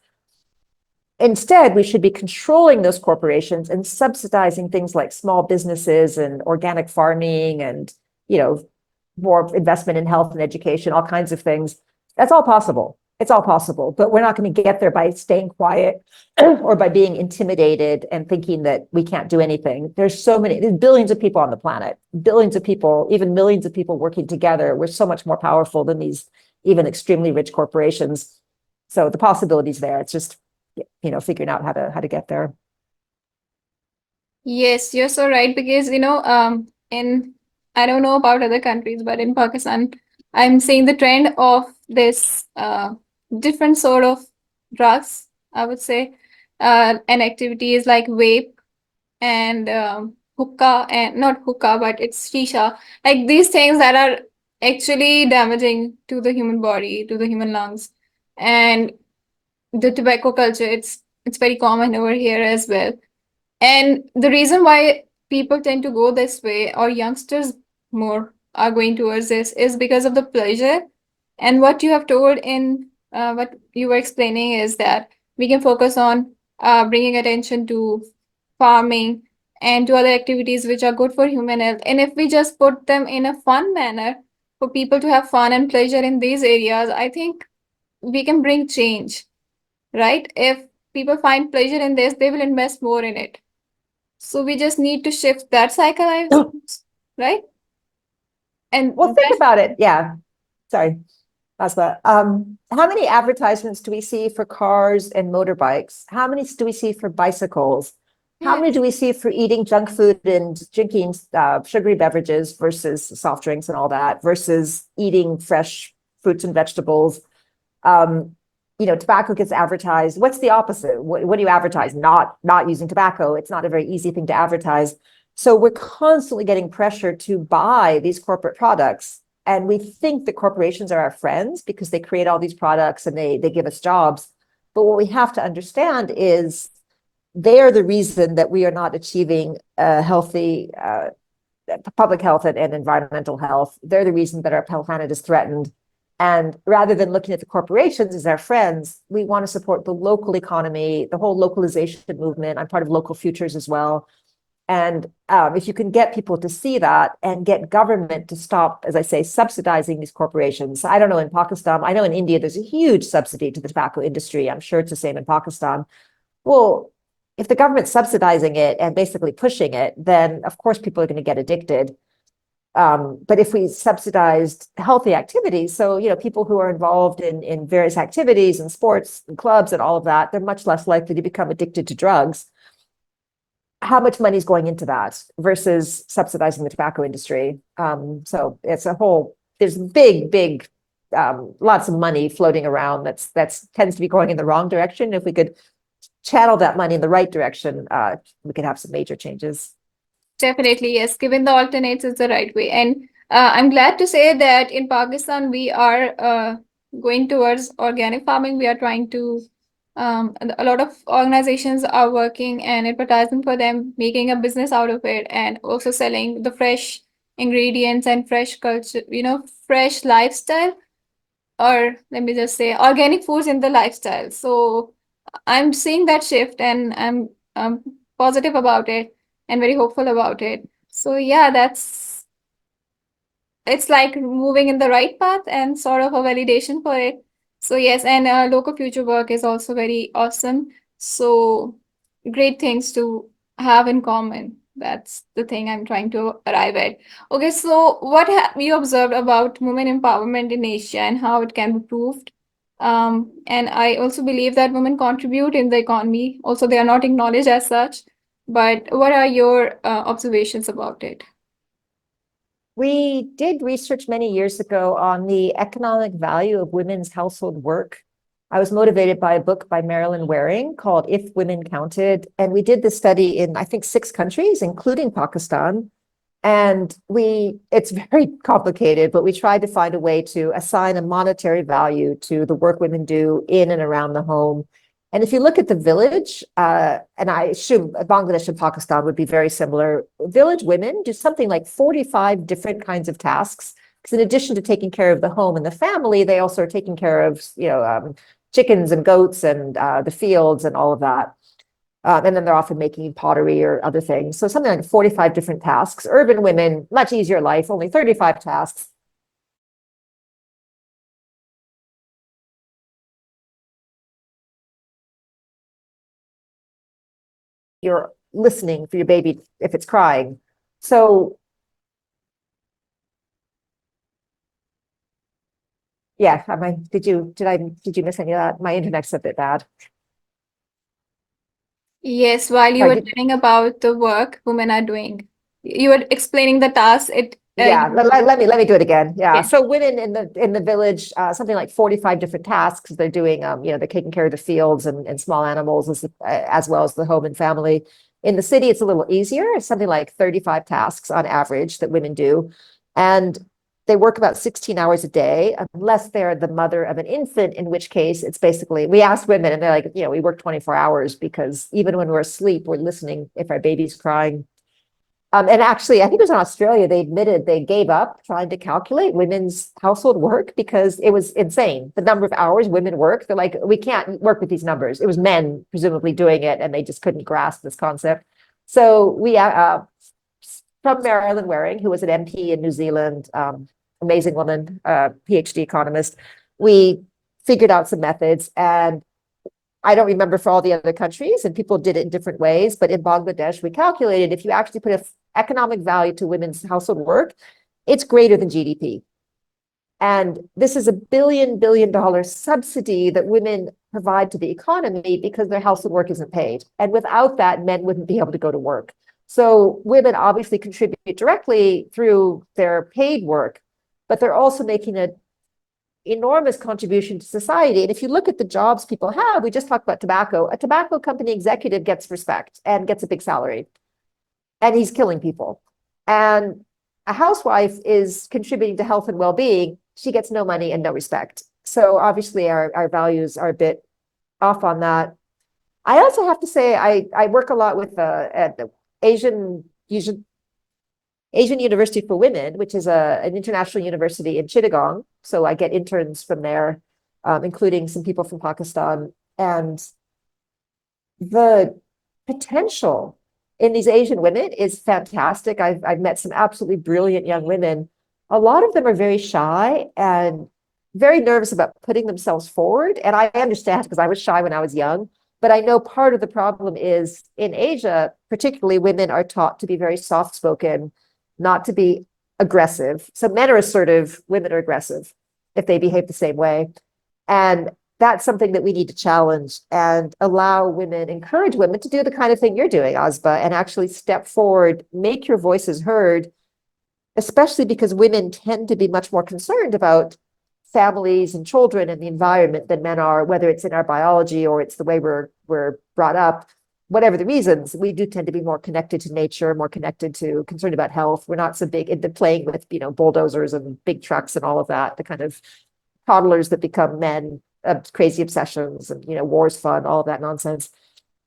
Instead, we should be controlling those corporations and subsidizing things like small businesses and organic farming and, more investment in health and education, all kinds of things. That's all possible. It's all possible, but we're not going to get there by staying quiet or by being intimidated and thinking that we can't do anything. There's billions of people on the planet, billions of people, even millions of people working together. We're so much more powerful than these even extremely rich corporations. So the possibility's there. It's just, figuring out how to get there. Yes, you're so right, because in I don't know about other countries, but in Pakistan, I'm seeing the trend of this different sort of drugs, I would say, and activities like vape and hookah, and not hookah, but it's shisha, like these things that are actually damaging to the human body, to the human lungs, and the tobacco culture. It's very common over here as well. And the reason why people tend to go this way, or youngsters more are going towards this, is because of the pleasure. And what you have told in what you were explaining is that we can focus on bringing attention to farming and to other activities which are good for human health. And if we just put them in a fun manner for people to have fun and pleasure in these areas, I think we can bring change, right? If people find pleasure in this, they will invest more in it. So we just need to shift that cycle, right? And Well, think about it. Yeah. Sorry. That's that. How many advertisements do we see for cars and motorbikes? How many do we see for bicycles? How many do we see for eating junk food and drinking sugary beverages versus soft drinks and all that, versus eating fresh fruits and vegetables? Tobacco gets advertised. What's the opposite? What do you advertise? Not using tobacco. It's not a very easy thing to advertise. So we're constantly getting pressure to buy these corporate products. And we think the corporations are our friends because they create all these products and they give us jobs. But what we have to understand is they are the reason that we are not achieving a healthy public health and environmental health. They're the reason that our planet is threatened. And rather than looking at the corporations as our friends, we want to support the local economy, the whole localization movement. I'm part of Local Futures as well. And if you can get people to see that and get government to stop, as I say, subsidizing these corporations. I don't know in Pakistan, I know in India, there's a huge subsidy to the tobacco industry. I'm sure it's the same in Pakistan. Well, if the government's subsidizing it and basically pushing it, then of course people are going to get addicted. But if we subsidized healthy activities, so people who are involved in various activities and sports and clubs and all of that, they're much less likely to become addicted to drugs. How much money is going into that versus subsidizing the tobacco industry? So it's there's big, lots of money floating around that's tends to be going in the wrong direction. If we could channel that money in the right direction, we could have some major changes. Definitely, yes. Given the alternates is the right way. And I'm glad to say that in Pakistan, we are going towards organic farming. We are trying to, a lot of organizations are working and advertising for them, making a business out of it, and also selling the fresh ingredients and fresh culture, fresh lifestyle, or let me just say organic foods in the lifestyle. So I'm seeing that shift, and I'm positive about it and very hopeful about it. So yeah, it's like moving in the right path and sort of a validation for it. So yes, and local future work is also very awesome. So great things to have in common. That's the thing I'm trying to arrive at. Okay, so what have you observed about women empowerment in Asia and how it can be improved? And I also believe that women contribute in the economy. Also, they are not acknowledged as such. But what are your observations about it? We did research many years ago on the economic value of women's household work. I was motivated by a book by Marilyn Waring called If Women Counted. And we did this study in, I think, 6 countries, including Pakistan. And it's very complicated, but we tried to find a way to assign a monetary value to the work women do in and around the home. And if you look at the village, and I assume Bangladesh and Pakistan would be very similar, village women do something like 45 different kinds of tasks. Because in addition to taking care of the home and the family, they also are taking care of, chickens and goats and the fields and all of that. And then they're often making pottery or other things. So something like 45 different tasks. Urban women, much easier life, only 35 tasks. You're listening for your baby if it's crying. So yeah, did you miss any of that? My internet's a bit bad. Yes, while you Sorry, were telling about the work women are doing, you were explaining the task. Yeah, let me do it again. Yeah. Yes. So women in the village, something like 45 different tasks. They're doing, they're taking care of the fields and small animals as well as the home and family. In the city, it's a little easier. It's something like 35 tasks on average that women do. And they work about 16 hours a day, unless they're the mother of an infant, in which case it's basically, we ask women and they're like, we work 24 hours because even when we're asleep, we're listening if our baby's crying. And actually, I think it was in Australia, they admitted they gave up trying to calculate women's household work because it was insane. The number of hours women work, they're like, we can't work with these numbers. It was men presumably doing it, and they just couldn't grasp this concept. So we, from Marilyn Waring, who was an MP in New Zealand, amazing woman, PhD economist, we figured out some methods, and I don't remember for all the other countries, and people did it in different ways. But in Bangladesh, we calculated if you actually put an economic value to women's household work, it's greater than GDP. And this is $1 billion subsidy that women provide to the economy because their household work isn't paid. And without that, men wouldn't be able to go to work. So women obviously contribute directly through their paid work, but they're also making a enormous contribution to society. And if you look at the jobs people have, we just talked about tobacco. A tobacco company executive gets respect and gets a big salary, and he's killing people. And a housewife is contributing to health and well-being. She gets no money and no respect. So obviously our values are a bit off on that. I also have to say I work a lot with at the Asian University for Women, which is an international university in Chittagong. So I get interns from there, including some people from Pakistan. And the potential in these Asian women is fantastic. I've met some absolutely brilliant young women. A lot of them are very shy and very nervous about putting themselves forward. And I understand because I was shy when I was young. But I know part of the problem is in Asia, particularly, women are taught to be very soft-spoken, not to be aggressive. So men are assertive, women are aggressive if they behave the same way. And that's something that we need to challenge and allow women, encourage women to do the kind of thing you're doing, Asba, and actually step forward, make your voices heard, especially because women tend to be much more concerned about families and children and the environment than men are, whether it's in our biology or it's the way we're brought up. Whatever the reasons, we do tend to be more connected to nature, more connected to concerned about health. We're not so big into playing with, bulldozers and big trucks and all of that, the kind of toddlers that become men, crazy obsessions and, war's fun, all of that nonsense.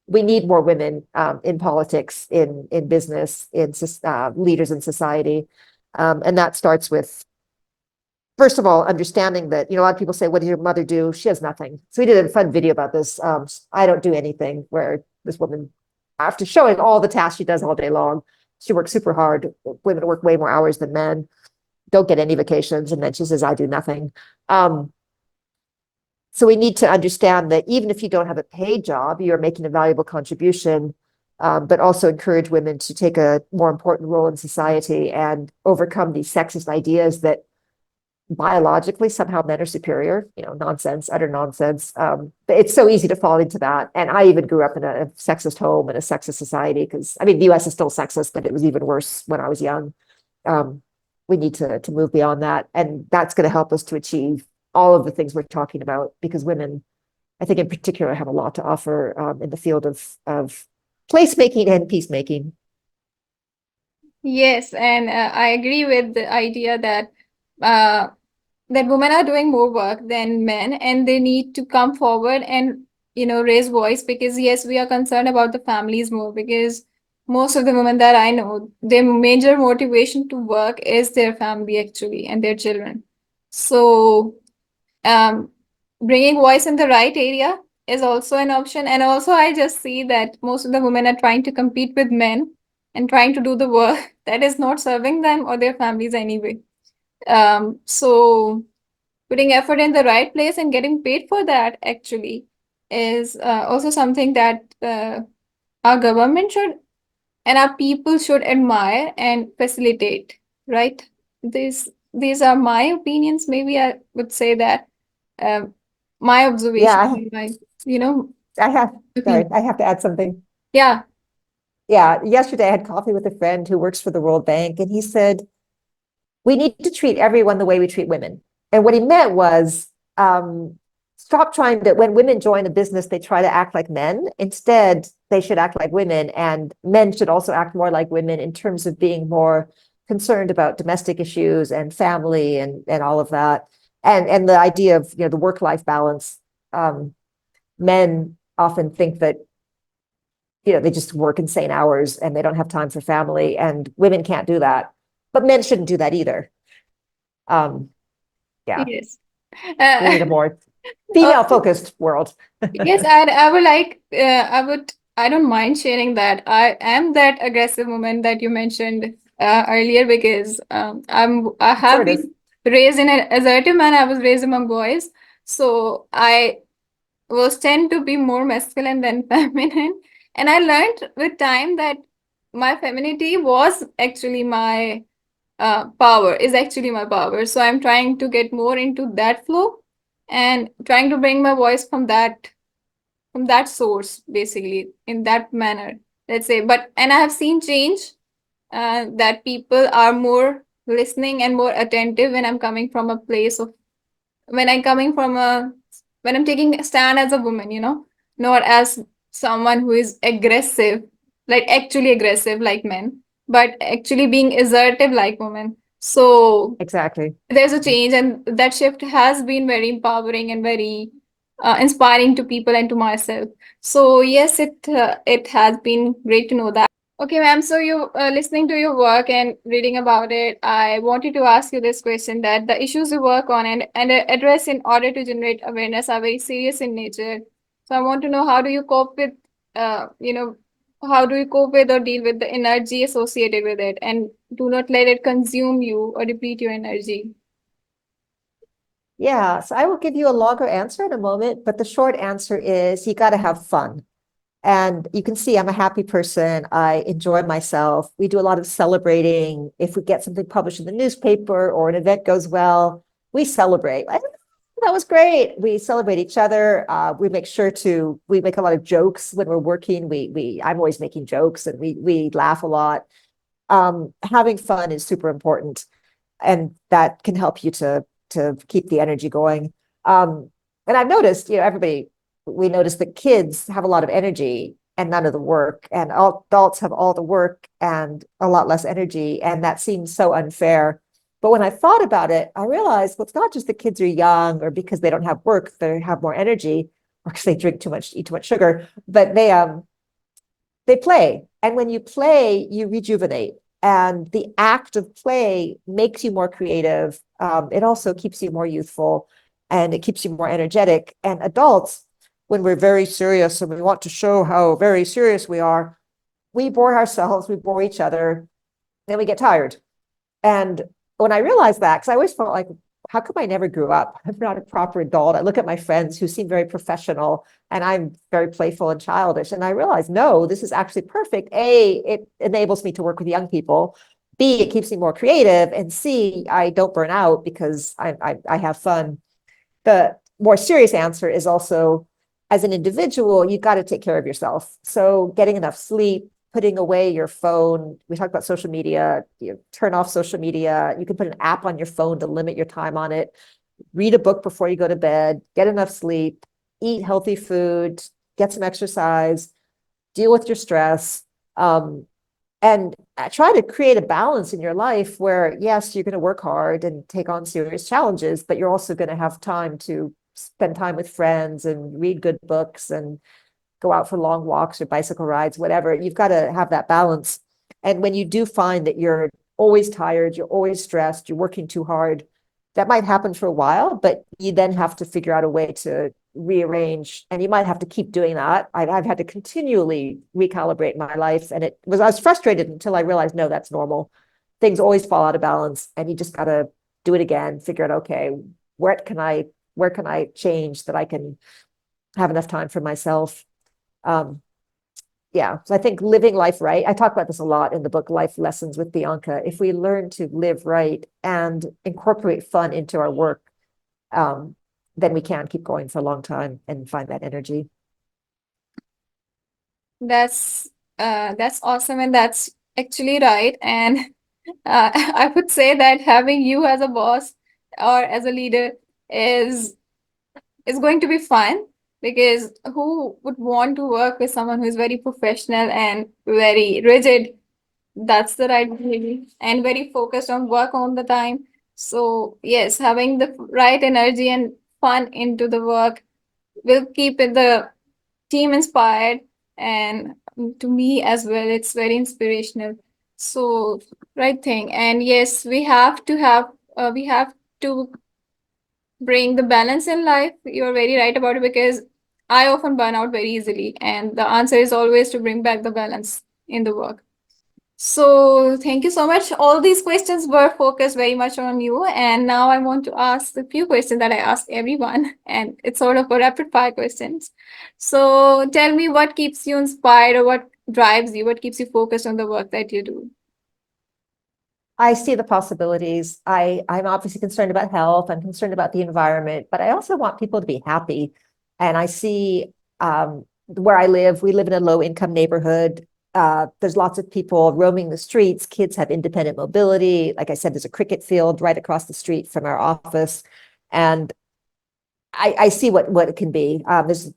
We need more women in politics, in business, in leaders in society. And that starts with, first of all, understanding that, a lot of people say, what does your mother do? She has nothing. So we did a fun video about this. I don't do anything, where this woman, after showing all the tasks she does all day long, she works super hard. Women work way more hours than men, don't get any vacations. And then she says, I do nothing. So we need to understand that even if you don't have a paid job, you're making a valuable contribution, but also encourage women to take a more important role in society and overcome these sexist ideas that biologically somehow men are superior, nonsense, utter nonsense. But it's so easy to fall into that. And I even grew up in a sexist home and a sexist society because, the US is still sexist, but it was even worse when I was young. We need to move beyond that. And that's going to help us to achieve all of the things we're talking about, because women I think in particular have a lot to offer in the field of placemaking and peacemaking. Yes, and I agree with the idea that uh, that women are doing more work than men, and they need to come forward and raise voice, because yes, we are concerned about the families more, because most of the women that I know, their major motivation to work is their family actually and their children. So um, bringing voice in the right area is also an option. And also, I just see that most of the women are trying to compete with men and trying to do the work that is not serving them or their families anyway. So putting effort in the right place and getting paid for that actually is also something that our government should and our people should admire and facilitate, right? These are my opinions. Maybe I would say that um, my Yeah, observation, my you know I have, sorry, opinion. I have to add something. Yeah. Yeah, yesterday I had coffee with a friend who works for the World Bank, and he said, we need to treat everyone the way we treat women. And what he meant was, stop trying to, when women join a business, they try to act like men. Instead, they should act like women, and men should also act more like women in terms of being more concerned about domestic issues and family and all of that. And the idea of, the work-life balance. Men often think that, they just work insane hours and they don't have time for family, and women can't do that. But men shouldn't do that either. Um, yeah, Yes. we need Uh, a more female focused world. Yes, and I would like, I don't mind sharing that. I am that aggressive woman that you mentioned earlier, because I have Sort of. been raised in an assertive man. I was raised among boys, so I was tend to be more masculine than feminine, and I learned with time that my femininity was actually my power, is actually my power. So I'm trying to get more into that flow and trying to bring my voice from that source, basically, in that manner, let's say. But and I have seen change, that people are more listening and more attentive when I'm coming from a place of when I'm coming from a when I'm taking a stand as a woman, not as someone who is aggressive, like actually aggressive like men, but actually being assertive like women. So Exactly. there's a change, and that shift has been very empowering and very inspiring to people and to myself. So yes, it has been great to know that. Okay, ma'am. So you listening to your work and reading about it, I wanted to ask you this question: that the issues you work on and address in order to generate awareness are very serious in nature. So I want to know, how do you cope with, how do you cope with or deal with the energy associated with it, and do not let it consume you or deplete your energy. Yeah, so I will give you a longer answer in a moment, but the short answer is you got to have fun. And you can see I'm a happy person. I enjoy myself. We do a lot of celebrating. If we get something published in the newspaper or an event goes well, we celebrate. That was great. We celebrate each other. We make a lot of jokes when we're working. I'm always making jokes, and we laugh a lot. Having fun is super important, and that can help you to keep the energy going. And I've noticed, we notice that kids have a lot of energy and none of the work, and all adults have all the work and a lot less energy, and that seems so unfair. But when I thought about it, I realized, well, it's not just the kids are young or because they don't have work, they have more energy, or because they drink too much, eat too much sugar, but they play. And when you play, you rejuvenate. And the act of play makes you more creative. It also keeps you more youthful, and it keeps you more energetic. And adults, when we're very serious and we want to show how very serious we are, we bore ourselves, we bore each other, then we get tired. And when I realized that, because I always felt like, how come I never grew up? I'm not a proper adult. I look at my friends who seem very professional, and I'm very playful and childish. And I realized, no, this is actually perfect. A, it enables me to work with young people. B, it keeps me more creative. And C, I don't burn out because I have fun. The more serious answer is also, as an individual, you've got to take care of yourself. So getting enough sleep, putting away your phone. We talked about social media. Turn off social media. You can put an app on your phone to limit your time on it. Read a book before you go to bed. Get enough sleep. eat healthy food, get some exercise, deal with your stress, and try to create a balance in your life where, yes, you're going to work hard and take on serious challenges, but you're also going to have time to spend time with friends and read good books and go out for long walks or bicycle rides, whatever. You've got to have that balance. And when you do find that you're always tired, you're always stressed, you're working too hard, that might happen for a while, but you then have to figure out a way to rearrange, and you might have to keep doing that. I've had to continually recalibrate my life, and I was frustrated until I realized, no, that's normal. Things always fall out of balance, and you just got to do it again, figure out, okay, where can I change that I can have enough time for myself. Yeah, so I think living life right. I talk about this a lot in the book, Life Lessons with Bianca. If we learn to live right and incorporate fun into our work, then we can keep going for a long time and find that energy. That's awesome, and that's actually right. And I would say that having you as a boss or as a leader is is going to be fun, because who would want to work with someone who is very professional and very rigid? That's the right behavior, and very focused on work all the time. So yes, having the right energy and fun into the work will keep the team inspired, and to me as well, it's very inspirational. So right thing. And yes, we have to bring the balance in life. You're very right about it, because I often burn out very easily, and the answer is always to bring back the balance in the work. So thank you so much. All these questions were focused very much on you, and now I want to ask the few questions that I ask everyone, and it's sort of a rapid fire questions. So tell me, what keeps you inspired, or what drives you, what keeps you focused on the work that you do? I see the possibilities. I'm obviously concerned about health. I'm concerned about the environment, but I also want people to be happy. And I see where I live, we live in a low income neighborhood. There's lots of people roaming the streets. Kids have independent mobility. Like I said, there's a cricket field right across the street from our office. And I see what it can be. There's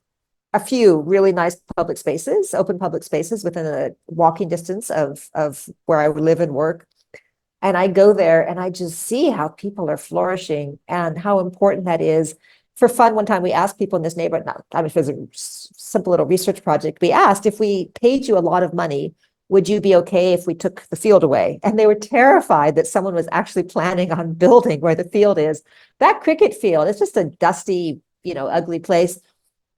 a few really nice public spaces, open public spaces within a walking distance of where I live and work. And I go there and I just see how people are flourishing and how important that is. For fun, one time we asked people in this neighborhood, I mean, it was a simple little research project. We asked, if we paid you a lot of money, would you be okay if we took the field away? And they were terrified that someone was actually planning on building where the field is. That cricket field, it's just a dusty, ugly place.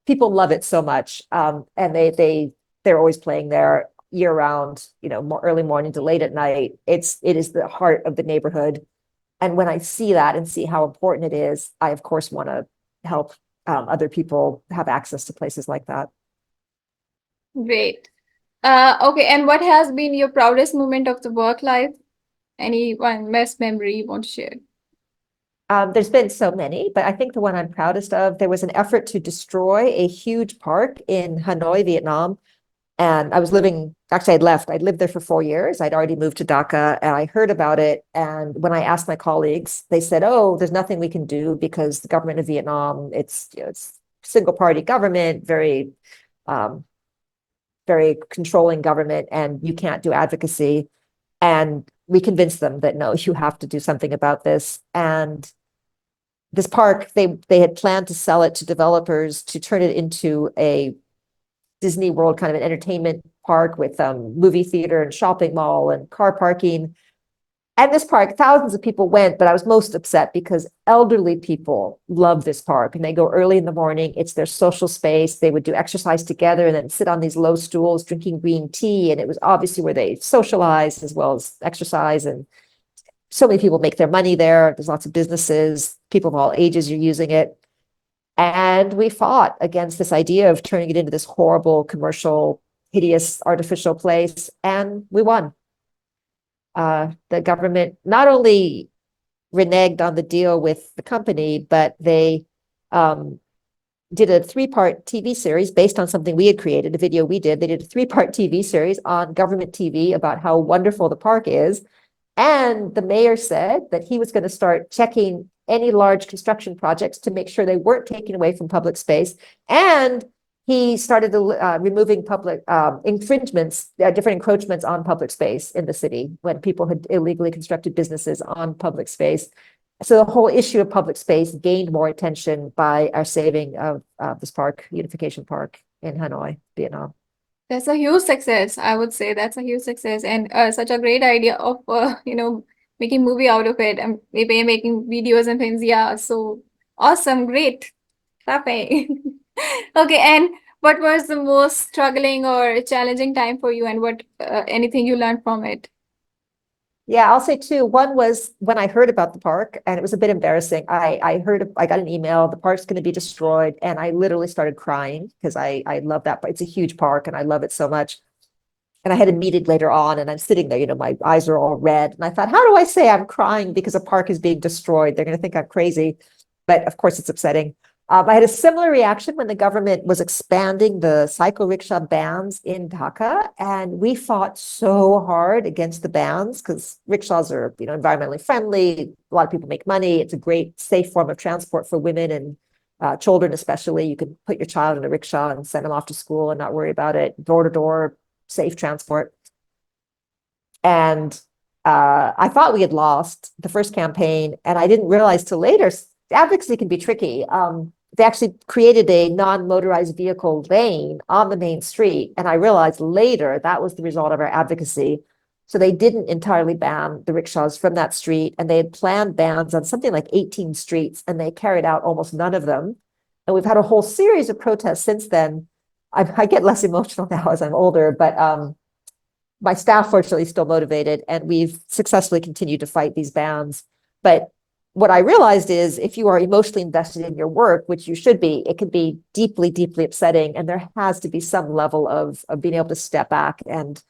People love it so much. And they're always playing there year round, more early morning to late at night. It is the heart of the neighborhood. And when I see that and see how important it is, I of course want to help other people have access to places like that. Great. Okay, and what has been your proudest moment of the work life? Any one best memory you want to share? There's been so many, but I think the one I'm proudest of, there was an effort to destroy a huge park in Hanoi, Vietnam. And I was I'd left. I'd lived there for 4 years. I'd already moved to Dhaka, and I heard about it. And when I asked my colleagues, they said, oh, there's nothing we can do because the government of Vietnam, it's single party government, very, very controlling government, and you can't do advocacy. And we convinced them that, no, you have to do something about this. And this park, they had planned to sell it to developers to turn it into a Disney World kind of an entertainment park with movie theater and shopping mall and car parking. And this park, thousands of people went, but I was most upset because elderly people love this park and they go early in the morning. It's their social space. They would do exercise together and then sit on these low stools drinking green tea. And it was obviously where they socialize as well as exercise. And so many people make their money there. There's lots of businesses, people of all ages are using it. And we fought against this idea of turning it into this horrible, commercial, hideous, artificial place, and we won. The government not only reneged on the deal with the company, but they did a 3-part TV series based on something we had created, a video we did. They did a 3-part TV series on government TV about how wonderful the park is. And the mayor said that he was going to start checking any large construction projects to make sure they weren't taken away from public space. And he started removing public infringements, different encroachments on public space in the city when people had illegally constructed businesses on public space. So the whole issue of public space gained more attention by our saving of this park, Unification Park in Hanoi, Vietnam. That's a huge success. I would say that's a huge success, and such a great idea of making movie out of it and maybe making videos and things. Yeah, so awesome, great, clapping. Okay, and what was the most struggling or challenging time for you, and what anything you learned from it? Yeah, I'll say two. One was when I heard about the park, and it was a bit embarrassing. I got an email, the park's going to be destroyed, and I literally started crying because I love that. It's a huge park, and I love it so much. And I had a meeting later on, and I'm sitting there, my eyes are all red, and I thought, how do I say I'm crying because a park is being destroyed? They're going to think I'm crazy, but of course it's upsetting. I had a similar reaction when the government was expanding the cycle rickshaw bans in Dhaka, and we fought so hard against the bans because rickshaws are, environmentally friendly. A lot of people make money. It's a great, safe form of transport for women and children, especially. You can put your child in a rickshaw and send them off to school and not worry about it. Door to door, safe transport. And I thought we had lost the first campaign, and I didn't realize till later advocacy can be tricky. They actually created a non-motorized vehicle lane on the main street. And I realized later that was the result of our advocacy. So they didn't entirely ban the rickshaws from that street. And they had planned bans on something like 18 streets, and they carried out almost none of them. And we've had a whole series of protests since then. I get less emotional now as I'm older, but my staff fortunately is still motivated, and we've successfully continued to fight these bans. But what I realized is if you are emotionally invested in your work, which you should be, it can be deeply, deeply upsetting. And there has to be some level of being able to step back and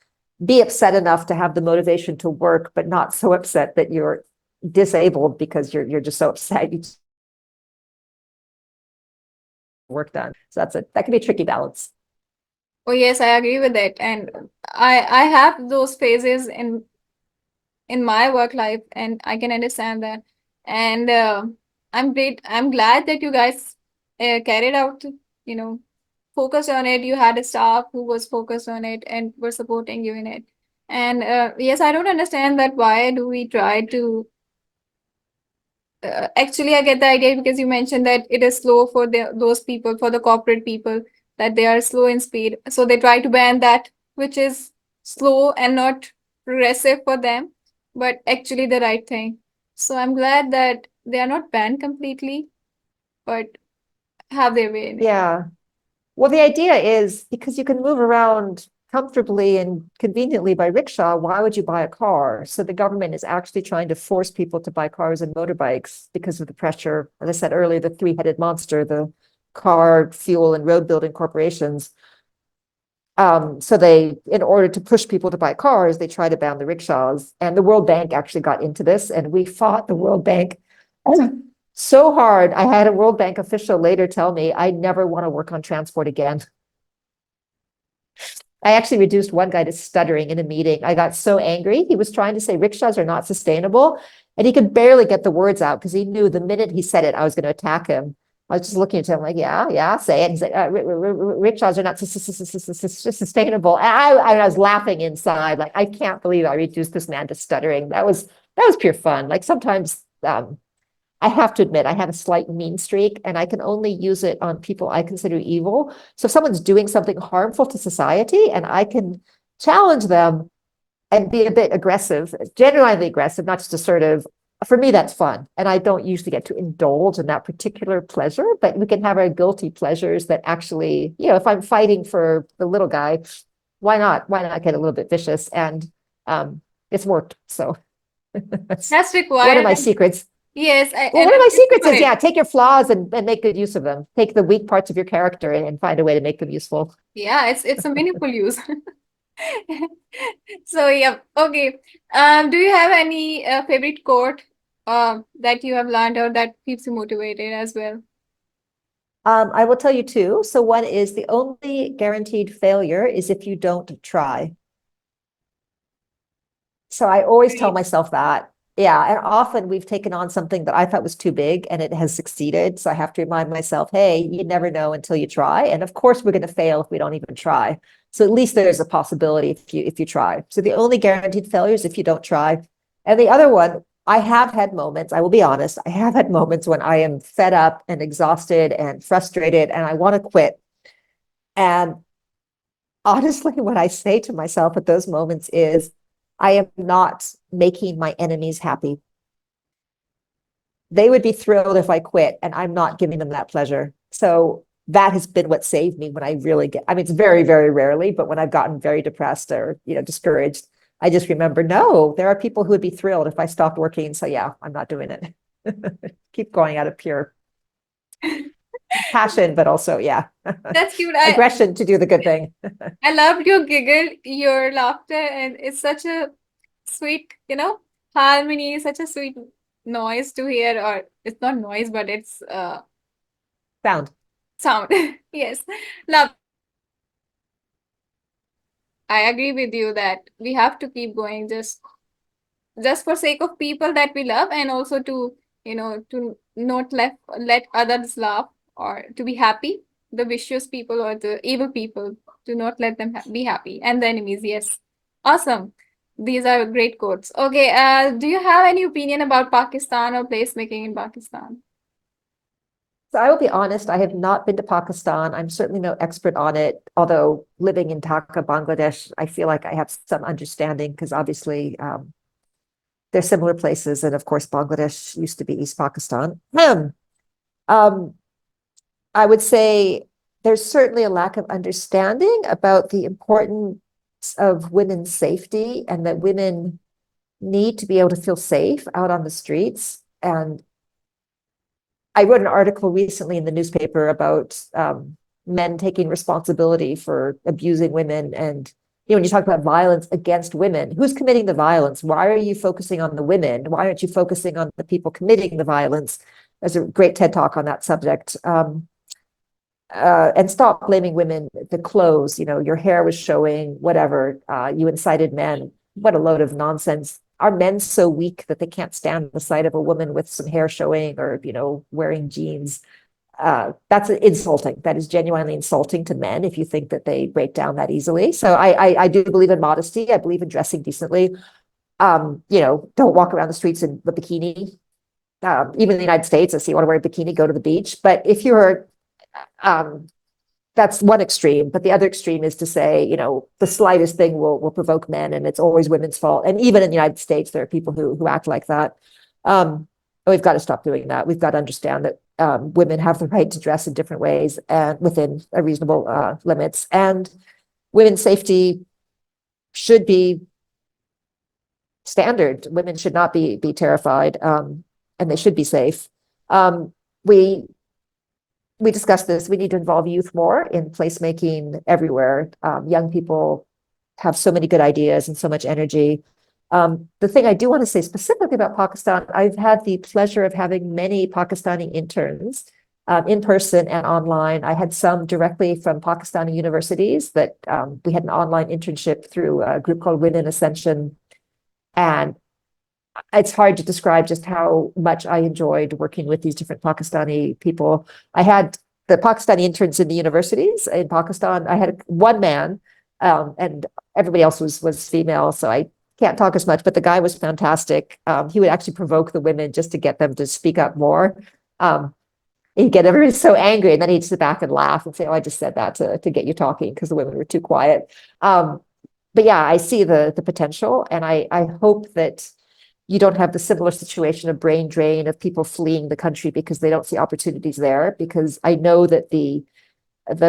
be upset enough to have the motivation to work, but not so upset that you're disabled because you're just so upset. You work done. So that can be a tricky balance. Oh yes, I agree with it, and I have those phases in my work life, and I can understand that. And I'm glad that you guys carried out, focused on it. You had a staff who was focused on it and were supporting you in it. And yes, I don't understand that why do we try to actually, I get the idea because you mentioned that it is slow for those people, for the corporate people, that they are slow in speed. So they try to ban that, which is slow and not progressive for them, but actually the right thing. So I'm glad that they are not banned completely, but have their way in it. Yeah. Well, the idea is because you can move around comfortably and conveniently by rickshaw, why would you buy a car? So the government is actually trying to force people to buy cars and motorbikes because of the pressure. As I said earlier, the three-headed monster, the car, fuel, and road building corporations. So in order to push people to buy cars, they try to ban the rickshaws. And the World Bank actually got into this, and we fought the World Bank so hard. I had a World Bank official later tell me I never want to work on transport again. I actually reduced one guy to stuttering in a meeting. I got so angry. He was trying to say rickshaws are not sustainable, and he could barely get the words out because he knew the minute he said it, I was going to attack him. I was just looking at him like, yeah, say it. He's like, rickshaws are not sustainable. I was laughing inside, like, I can't believe I reduced this man to stuttering. That was pure fun. Like sometimes I have to admit, I have a slight mean streak, and I can only use it on people I consider evil. So if someone's doing something harmful to society and I can challenge them and be a bit aggressive, genuinely aggressive, not just assertive, for me, that's fun. And I don't usually get to indulge in that particular pleasure, but we can have our guilty pleasures that actually, if I'm fighting for the little guy, why not? Why not get a little bit vicious? And it's worked. So That's one of required. my secrets. Yes, Well, and one of I'm my good secrets for is, it. take your flaws and make good use of them. Take the weak parts of your character and find a way to make them useful. Yeah, it's a meaningful use. So yeah, okay. Do you have any favorite quote that you have learned or that keeps you motivated as well? I will tell you two. So one is the only guaranteed failure is if you don't try. So I always tell Great. myself that Yeah, and often we've taken on something that I thought was too big and it has succeeded. So I have to remind myself, hey, you never know until you try. And of course, we're going to fail if we don't even try. So at least there's a possibility if you try. So the only guaranteed failure is if you don't try. And the other one, I have had moments, I will be honest, I have had moments when I am fed up and exhausted and frustrated and I want to quit. And honestly, what I say to myself at those moments is, I am not making my enemies happy. They would be thrilled if I quit, and I'm not giving them that pleasure. So that has been what saved me when I really get, I mean, it's very, very rarely, but when I've gotten very depressed or, discouraged, I just remember, no, there are people who would be thrilled if I stopped working. So yeah, I'm not doing it. Keep going out of pure passion, but also, yeah, That's cute. aggression to do the good thing. I loved your giggle, your laughter, and it's such a sweet, harmony, such a sweet noise to hear, or it's not noise, but it's Sound. sound. Yes. Love. I agree with you that we have to keep going just for sake of people that we love, and also to, to not let others laugh, or to be happy, the vicious people or the evil people, to not let them be happy, and the enemies. Yes, awesome. These are great quotes. Okay, do you have any opinion about Pakistan or placemaking in Pakistan? So I will be honest, I have not been to Pakistan. I'm certainly no expert on it, although living in Dhaka, Bangladesh, I feel like I have some understanding because obviously they're similar places. And of course, Bangladesh used to be East Pakistan. Um, I would say there's certainly a lack of understanding about the importance of women's safety and that women need to be able to feel safe out on the streets. And I wrote an article recently in the newspaper about men taking responsibility for abusing women. And when you talk about violence against women, who's committing the violence? Why are you focusing on the women? Why aren't you focusing on the people committing the violence? There's a great TED talk on that subject. And stop blaming women, the clothes, your hair was showing, whatever, you incited men. What a load of nonsense. Are men so weak that they can't stand the sight of a woman with some hair showing or, wearing jeans? That's insulting. That is genuinely insulting to men if you think that they break down that easily. So I do believe in modesty. I believe in dressing decently. Don't walk around the streets in the bikini. Even in the United States, I see you want to wear a bikini, go to the beach. But if you're um, that's one extreme, but the other extreme is to say, the slightest thing will provoke men, and it's always women's fault. And even in the United States, there are people who act like that. We've got to stop doing that. We've got to understand that women have the right to dress in different ways and within a reasonable limits. And women's safety should be standard. Women should not be terrified, and they should be safe. We discussed this. We need to involve youth more in placemaking everywhere. Young people have so many good ideas and so much energy. The thing I do want to say specifically about Pakistan, I've had the pleasure of having many Pakistani interns in person and online. I had some directly from Pakistani universities that we had an online internship through a group called Women Ascension. And it's hard to describe just how much I enjoyed working with these different Pakistani people. I had the Pakistani interns in the universities in Pakistan. I had one man, and everybody else was female, so I can't talk as much. But the guy was fantastic. He would actually provoke the women just to get them to speak up more. He'd get everybody so angry, and then he'd sit back and laugh and say, "Oh, I just said that to get you talking because the women were too quiet." But yeah, I see the potential, and I hope that you don't have the similar situation of brain drain of people fleeing the country because they don't see opportunities there. Because I know that the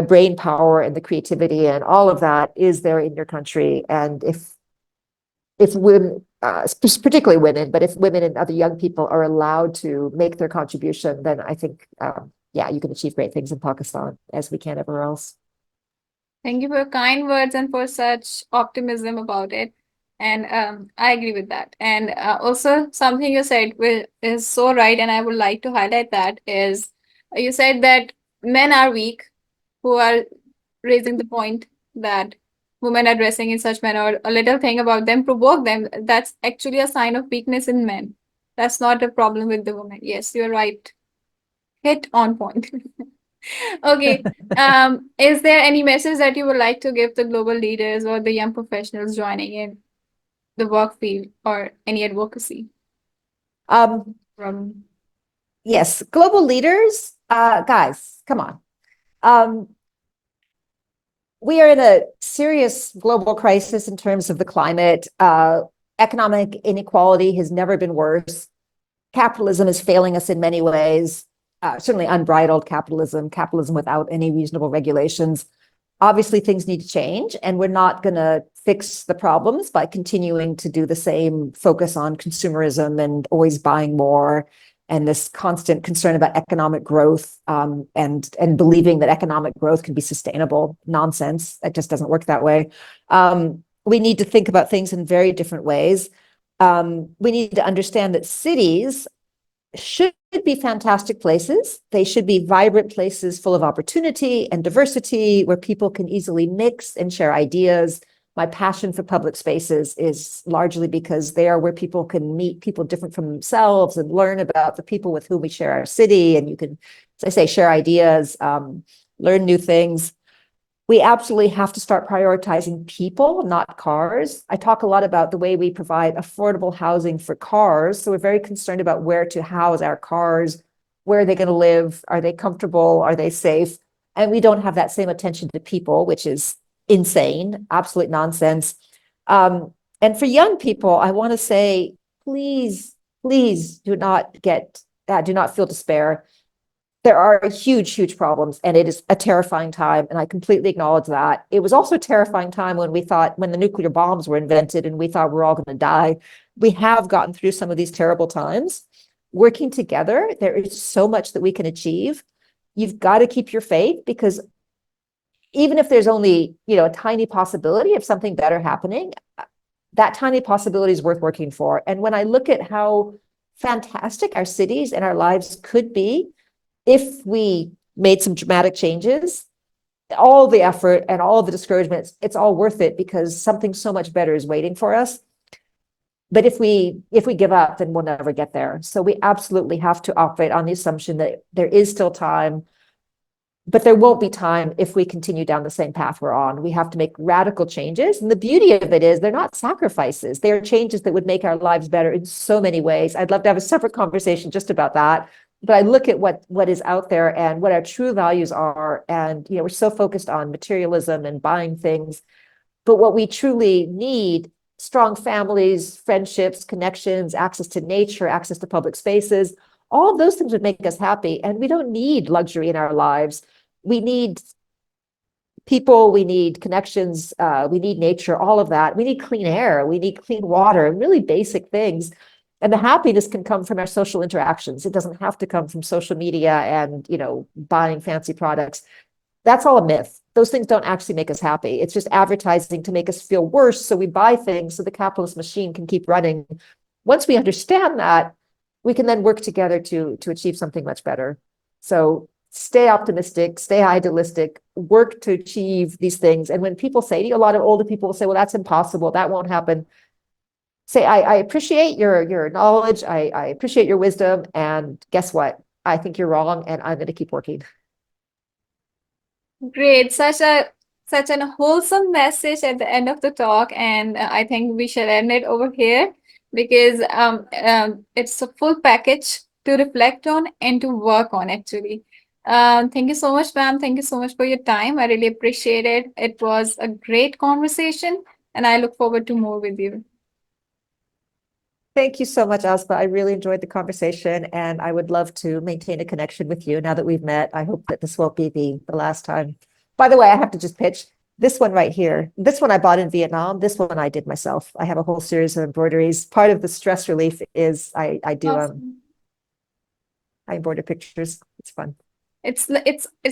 brain power and the creativity and all of that is there in your country. And if women, particularly women, but if women and other young people are allowed to make their contribution, then I think, yeah, you can achieve great things in Pakistan as we can everywhere else. Thank you for your kind words and for such optimism about it. And I agree with that. And also, something you said is so right, and I would like to highlight that is you said that men are weak who are raising the point that women are dressing in such manner, or a little thing about them provoke them. That's actually a sign of weakness in men. That's not a problem with the woman. Yes, you're right. Hit on point. Okay. Is there any message that you would like to give the global leaders or the young professionals joining in the work field or any advocacy Um, from? yes, global leaders, guys, come on. Um, we are in a serious global crisis in terms of the climate. Economic inequality has never been worse. Capitalism is failing us in many ways, certainly unbridled capitalism, capitalism without any reasonable regulations. Obviously, things need to change, and we're not going to fix the problems by continuing to do the same focus on consumerism and always buying more and this constant concern about economic growth, and believing that economic growth can be sustainable. Nonsense. It just doesn't work that way. We need to think about things in very different ways. We need to understand that cities should be fantastic places. They should be vibrant places full of opportunity and diversity where people can easily mix and share ideas. My passion for public spaces is largely because they are where people can meet people different from themselves and learn about the people with whom we share our city. And you can, as I say, share ideas, learn new things. We absolutely have to start prioritizing people, not cars. I talk a lot about the way we provide affordable housing for cars. So we're very concerned about where to house our cars. Where are they going to live? Are they comfortable? Are they safe? And we don't have that same attention to people, which is insane, absolute nonsense. And for young people, I want to say, please, please do not feel despair. There are huge, huge problems, and it is a terrifying time. And I completely acknowledge that. It was also a terrifying time when when the nuclear bombs were invented and we thought we're all going to die. We have gotten through some of these terrible times. Working together, there is so much that we can achieve. You've got to keep your faith, because even if there's only, a tiny possibility of something better happening, that tiny possibility is worth working for. And when I look at how fantastic our cities and our lives could be if we made some dramatic changes, all the effort and all the discouragements, it's all worth it, because something so much better is waiting for us. But if we give up, then we'll never get there. So we absolutely have to operate on the assumption that there is still time, but there won't be time if we continue down the same path we're on. We have to make radical changes. And the beauty of it is they're not sacrifices. They are changes that would make our lives better in so many ways. I'd love to have a separate conversation just about that. But I look at what is out there and what our true values are. And, we're so focused on materialism and buying things. But what we truly need, strong families, friendships, connections, access to nature, access to public spaces, all of those things would make us happy. And we don't need luxury in our lives. We need people, we need connections, we need nature, all of that. We need clean air, we need clean water, really basic things. And the happiness can come from our social interactions. It doesn't have to come from social media and, buying fancy products. That's all a myth. Those things don't actually make us happy. It's just advertising to make us feel worse. So we buy things so the capitalist machine can keep running. Once we understand that, we can then work together to achieve something much better. So stay optimistic, stay idealistic, work to achieve these things. And when people say to you, a lot of older people will say, well, that's impossible, that won't happen. Say, I appreciate your knowledge, I appreciate your wisdom, and guess what? I think you're wrong, and I'm going to keep working. Great, such an wholesome message at the end of the talk, and I think we shall end it over here because it's a full package to reflect on and to work on actually. Thank you so much, ma'am. Thank you so much for your time. I really appreciate it. It was a great conversation, and I look forward to more with you. Thank you so much, Aspa. I really enjoyed the conversation, and I would love to maintain a connection with you now that we've met. I hope that this won't be the last time. By the way, I have to just pitch this one right here. This one I bought in Vietnam. This one I did myself. I have a whole series of embroideries. Part of the stress relief is I Awesome. embroider pictures. It's fun. It's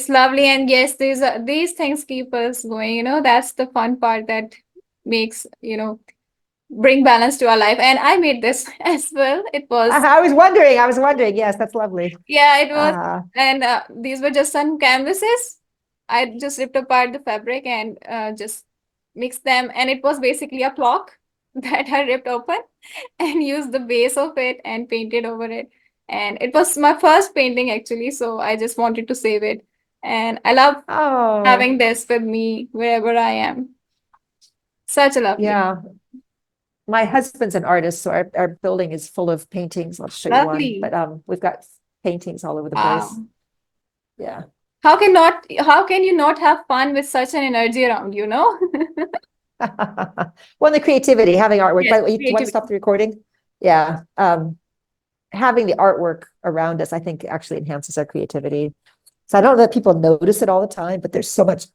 lovely, and yes, these things keep us going. That's the fun part that makes bring balance to our life. And I made this as well. It was I was wondering. I was wondering. Yes, that's lovely. yeah, it was, Uh, and these were just some canvases. I just ripped apart the fabric and just mixed them, and it was basically a clock that I ripped open and used the base of it and painted over it. And it was my first painting actually, so I just wanted to save it. And I love Oh, having this with me wherever I am. Such a lovely, yeah. My husband's an artist, so our building is full of paintings. I'll show you one, lovely. but we've got paintings all over the place. Wow. Yeah. How can you not have fun with such an energy around, you know? Well, the creativity, having artwork. Yes, By the way, do you want to creativity. stop the recording? Yeah. Having the artwork around us, I think actually enhances our creativity. So I don't know that people notice it all the time, but there's so much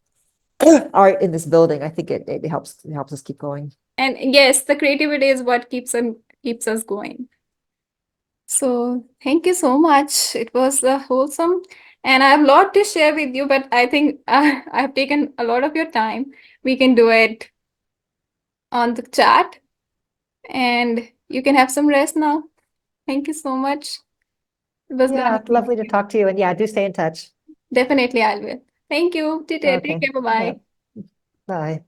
art in this building. I think it helps us keep going. And yes, the creativity is what keeps us going. So thank you so much. It was wholesome, and I have a lot to share with you, but I think I have taken a lot of your time. We can do it on the chat, and you can have some rest now. Thank you so much. It was Yeah, lovely meeting lovely to you. talk to you. And yeah, do stay in touch. Definitely, I will. Thank you. Take Okay. care. Bye Yeah. bye. Bye.